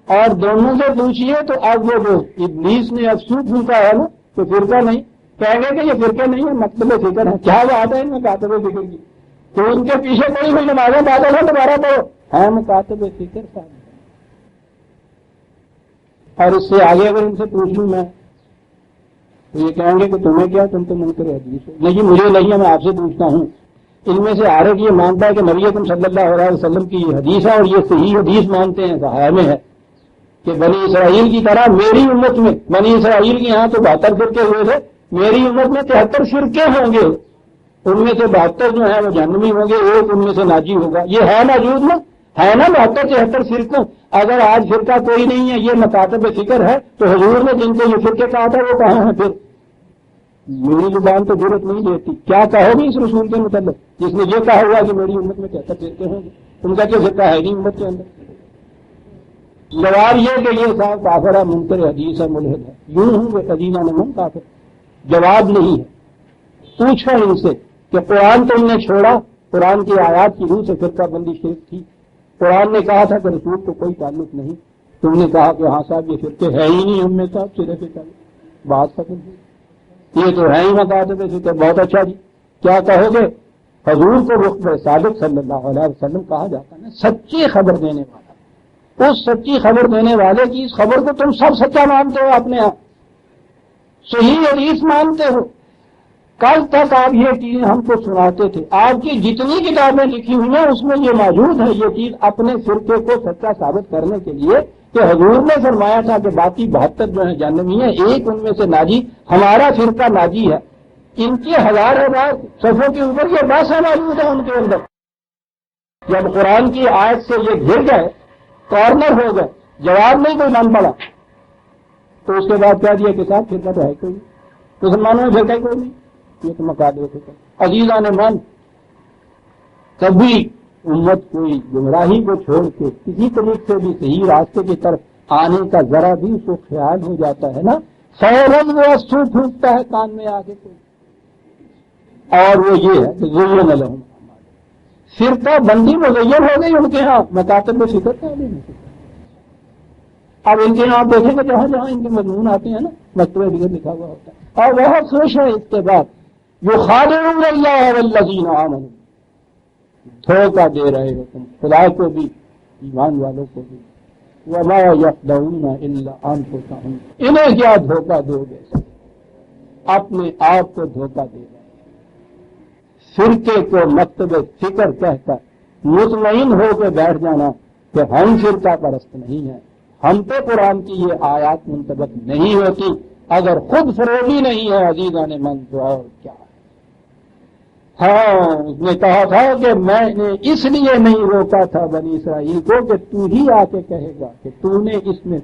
Speaker 1: اور دونوں سے پوچھیے تو اب وہ جو ابلیس نے افسوس پھونکا ہے نا تو فرقہ نہیں کہیں گے کہ یہ فرقہ نہیں ہے، مکتب فکر ہے. کیا بات ہے ان میں مکاتب فکر کی؟ تو ان کے پیچھے کوئی بھی نمازیں باطل ہے دوبارہ پڑھو. ہے مکاتب فکر صاحب. اور اس سے آگے اگر ان سے پوچھوں میں تو یہ کہیں گے کہ تمہیں کیا، تم تو منکر حدیث ہو. نہیں مجھے نہیں ہے، میں آپ سے پوچھتا ہوں. ان میں سے ہر ایک یہ مانتا ہے کہ نبی اکرم صلی اللہ علیہ وسلم کی یہ حدیث ہے اور یہ صحیح حدیث مانتے ہیں، صحیح میں ہے کہ بنی اسرائیل کی طرح میری امت میں، بنی اسرائیل کے یہاں تو 72 فرقے ہوئے تھے، میری امت میں 73 فرقے ہوں گے. ان میں سے 72 جو ہیں وہ جہنمی ہوں گے، ایک ان میں سے ناجی ہوگا. یہ ہے موجود نا، ہے نا 72-73 فرقوں. اگر آج فرقہ کوئی نہیں ہے، یہ مکاتب فکر ہے، تو حضور نے جن کو یہ فرقے کہا تھا وہ کہاں ہیں پھر؟ میری زبان تو ضرورت نہیں دیتی. کیا کہو گی اس رسول کے متعلق جس نے یہ کہا ہوا کہ میری امت میں 73 فرقے ہوں گے؟ تم کا کیا فرقہ ہے نہیں امت کے اندر؟ جواب یہ کہ یہ صاحب کافر ہے، منکر حدیث ہے، ملحد ہے. یوں ہوں وہ قدیمہ نے من کافر. جواب نہیں ہے. پوچھو ان سے کہ قرآن تم نے چھوڑا، قرآن کی آیات کی روح سے فرقہ بندی شرک تھی. قرآن نے کہا تھا کہ رسول کو کوئی تعلق نہیں، تم نے کہا کہ ہاں صاحب یہ فرقے ہے ہی نہیں ہم میں صاحب سرے پہ چلے. بات ختم ہوئی. یہ تو ہے ہی مکاتب فکر. بہت اچھا جی، کیا کہو گے؟ حضور کو رتبہ صادق صلی اللہ علیہ وسلم کہا جاتا ہے، سچی خبر دینے والا. اس سچی خبر دینے والے کی اس خبر کو تم سب سچا مانتے ہو، اپنے آپ صحیح حدیث مانتے ہو. کل تک آپ یہ چیزیں ہم کو سناتے تھے. آپ کی جتنی کتابیں لکھی ہوئی ہیں اس میں یہ موجود ہے یہ چیز اپنے فرقے کو سچا ثابت کرنے کے لیے کہ حضور نے فرمایا تھا کہ باقی 72 جو ہیں جہنمی ہیں، ایک ان میں سے ناجی، ہمارا فرقہ ناجی ہے. ان کے ہزار صفوں کے اوپر یہ باتیں موجود ہیں ان کے اندر. جب قرآن کی آیت سے یہ گھر گئے، کارنر ہو گئے، جواب نہیں کوئی مان پڑا، تو اس کے بعد کہہ دیا کہ صاحب فرقہ تو ہے کوئی نہیں، مسلمانوں میں فرقہ کوئی نہیں. یہ تو مقابلے فکر. عزیزان من، کبھی امت کوئی گمراہی کو چھوڑ کے کسی طریقے سے بھی صحیح راستے کی طرف آنے کا ذرا بھی اس کو خیال ہو جاتا ہے نا، فوراً وہ اثر پھونکتا ہے کان میں آ کے کوئی. اور وہ یہ ہے کہ زین لہم، فرقہ بندی مزین ہو گئی ان کے ہاں، مکاتب میں فکر کا نہیں. اب ان کے یہاں آپ دیکھیں گے جہاں جہاں ان کے مضمون آتے ہیں نا مکتب فکر لکھا ہوا ہوتا ہے. اور بہت خوش ہے اس کے بعد یخادعون اللہ والذین آمنوا، دھوکہ دے رہے ہو تم خدا کو بھی ایمان والوں کو بھی. وما یخدعون الا انفسهم، انہیں کیا دھوکہ دو گے؟ اپنے آپ کو دھوکہ دے رہے. فرقے کو مکتب فکر کہہ کر مطمئن ہو کے بیٹھ جانا کہ ہم فرقہ پرست نہیں ہیں، ہم پہ قرآن کی یہ آیات منطبق نہیں ہوتی اگر خود فروغی نہیں ہے عزیزان من تو اور کیا ہے۔ ہاں اس نے کہا تھا کہ میں نے اس لیے نہیں روکا تھا بنی اسرائیل کو کہ تو ہی آ کے کہے گا کہ تو نے اس میں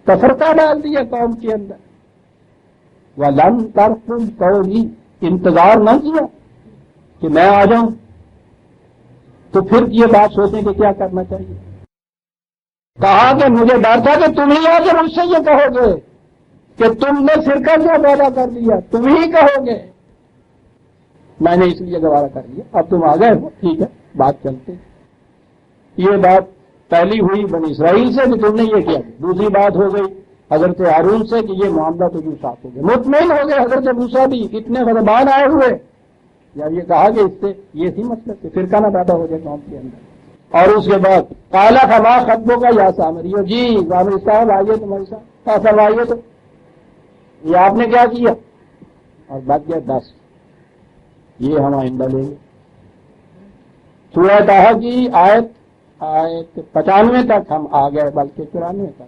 Speaker 1: تفرقہ ڈال دیا قوم کے اندر۔ وَلَمْ تَرْقُمْ قَوْلِي، انتظار نہ کیا کہ میں آ جاؤں تو پھر یہ بات سوچیں کہ کیا کرنا چاہیے۔ کہا کہ مجھے ڈر تھا کہ تم ہی آ کے مجھ سے یہ کہو گے کہ تم نے فرقہ کیوں پیدا کر دیا، تم ہی کہو گے۔ میں نے اس لیے گوارا کر لیا، اب تم آ گئے ہو، ٹھیک ہے بات چلتے۔ یہ بات پہلی ہوئی بنی اسرائیل سے کہ تم نے یہ کیا۔ دوسری بات ہو گئی حضرت ہارون سے کہ یہ معاملہ تو یوں صاف ہو گیا۔ مطمئن ہو گئے حضرت موسیٰ بھی، اتنے غضبان آئے ہوئے جب یہ کہا کہ اس سے یہ تھی مطلب کہ فرقہ نہ پیدا ہو جائے قوم کے اندر۔ اور اس کے بعد کالا فما خطبوں کا یا سامریو، جی سامری صاحب آئیے تمہارے ساتھ آئیے تو یہ آپ نے کیا کیا، اور بات کیا 10 یہ ہم آئندہ لیں گے۔ سورہ طٰہٰ کی آیت 95 تک ہم آ گئے، بلکہ 94 تک،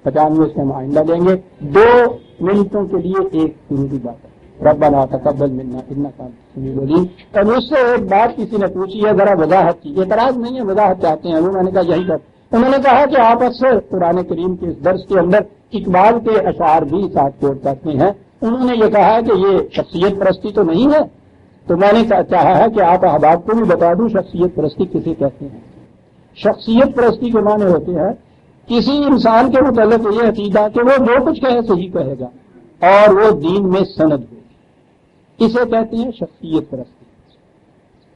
Speaker 1: 95 سے ہم آئندہ لیں گے۔ 2 منٹوں کے لیے ایک ضروری بات ہے، ربنا تقبل منا انک انت السمیع العلیم۔ اور مجھ سے ایک بات کسی نے پوچھی ہے، ذرا وضاحت کی، اعتراض نہیں ہے، وضاحت چاہتے ہیں وہ، میں نے کہا یہی کر۔ انہوں نے کہا کہ آپ اکثر قرآن کریم کے اس درس کے اندر اقبال کے اشعار بھی ساتھ جوڑ کرتے ہیں۔ انہوں نے یہ کہا کہ یہ شخصیت پرستی تو نہیں ہے، تو میں نے چاہا ہے کہ آپ احباب کو بھی بتا دوں شخصیت پرستی کسے کہتے ہیں۔ شخصیت پرستی کے معنی ہوتے ہیں کسی انسان کے متعلق یہ عقیدہ کہ وہ جو کچھ کہے صحیح کہے گا اور وہ دین میں سند ہوگی، اسے کہتے ہیں شخصیت پرستی۔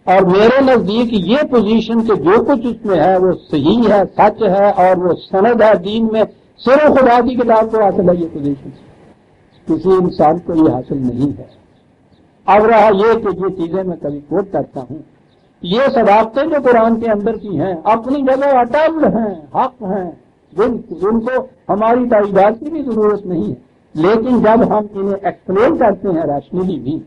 Speaker 1: اور میرے نزدیک یہ پوزیشن کہ جو کچھ اس میں ہے وہ صحیح ہے، سچ ہے اور وہ سند ہے دین میں، صرف خدا کی کتاب کو حاصل ہے۔ یہ پوزیشن کسی انسان کو یہ حاصل نہیں ہے۔ اب رہا یہ کہ یہ چیزیں میں کبھی کوٹ کرتا ہوں، یہ صداقتیں جو قرآن کے اندر کی ہیں اپنی جگہ اٹل ہیں، حق ہیں، ان کو ہماری تائیدات کی بھی ضرورت نہیں ہے، لیکن جب ہم انہیں ایکسپلین کرتے ہیں ریشنلی بھی،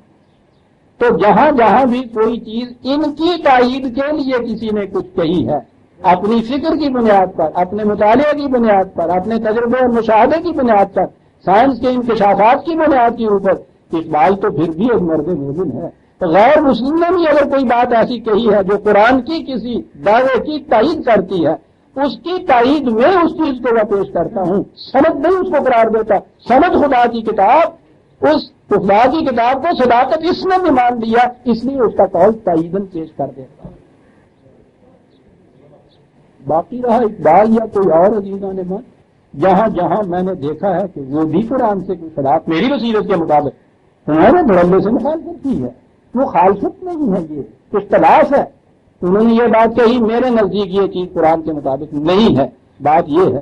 Speaker 1: تو جہاں جہاں بھی کوئی چیز ان کی تائید کے لیے کسی نے کچھ کہی ہے، اپنی فکر کی بنیاد پر، اپنے مطالعے کی بنیاد پر، اپنے تجربے اور مشاہدے کی بنیاد پر، سائنس کے انکشافات کی بنیاد کے اوپر، اقبال تو پھر بھی ایک مرد مومن ہے۔ تو غیر مسلم نے بھی اگر کوئی بات ایسی کہی ہے جو قرآن کی کسی دعوے کی تائید کرتی ہے، اس کی تائید میں اس چیز کو میں پیش کرتا ہوں، سند نہیں اس کو قرار دیتا۔ سند خدا کی کتاب، اس خدا کی کتاب کو صداقت اس نے بھی مان لیا، اس لیے اس کا قول تائیدن پیش کر دیتا ہوں۔ باقی رہا اقبال یا کوئی اور عزیزان من، جہاں جہاں میں نے دیکھا ہے کہ وہ بھی قرآن سے کوئی خلاف میری بصیرت کے مطابق انہوں نے دھڑلے سے مخالفت کی ہے، وہ خالصت نہیں ہے، یہ اختلاف ہے۔ انہوں نے یہ بات کہی، میرے نزدیک یہ چیز قرآن کے مطابق نہیں ہے۔ بات یہ ہے،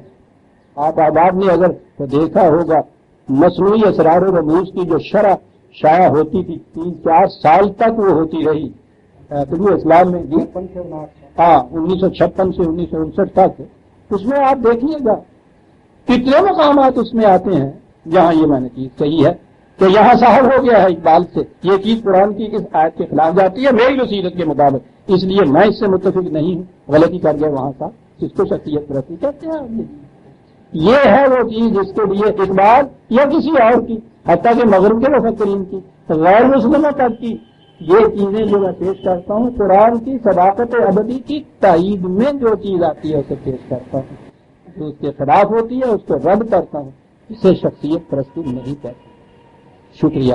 Speaker 1: آپ احباب نے اگر دیکھا ہوگا مصنوعی اسرار و رموز کی جو شرح شائع ہوتی تھی 3-4 سال تک وہ ہوتی رہی طلوع اسلام میں، 1956 سے 1959 تک، اس میں آپ دیکھیے گا کتنے مقامات اس میں آتے ہیں جہاں یہ میں نے چیز کہی ہے کہ یہاں صاحب ہو گیا ہے اقبال سے، یہ چیز قرآن کی اس آیت کے خلاف جاتی ہے میری بصیرت کے مطابق، اس لیے میں اس سے متفق نہیں ہوں، غلطی کر گئے وہاں کا، اس کو شخصیت پرستی کہتے ہیں۔ یہ ہے وہ چیز جس کے لیے اقبال یا کسی اور کی، حتیٰ کہ مغرب کے مفکرین کی، غیر مسلموں تک کی، یہ چیزیں جو میں پیش کرتا ہوں قرآن کی صداقت ابدی کی تائید میں جو چیز آتی ہے اسے پیش کرتا ہوں، جو اس کے خلاف ہوتی ہے اس کو رد کرتا ہوں، اسے شخصیت پرستی نہیں کہتے۔ شکریہ۔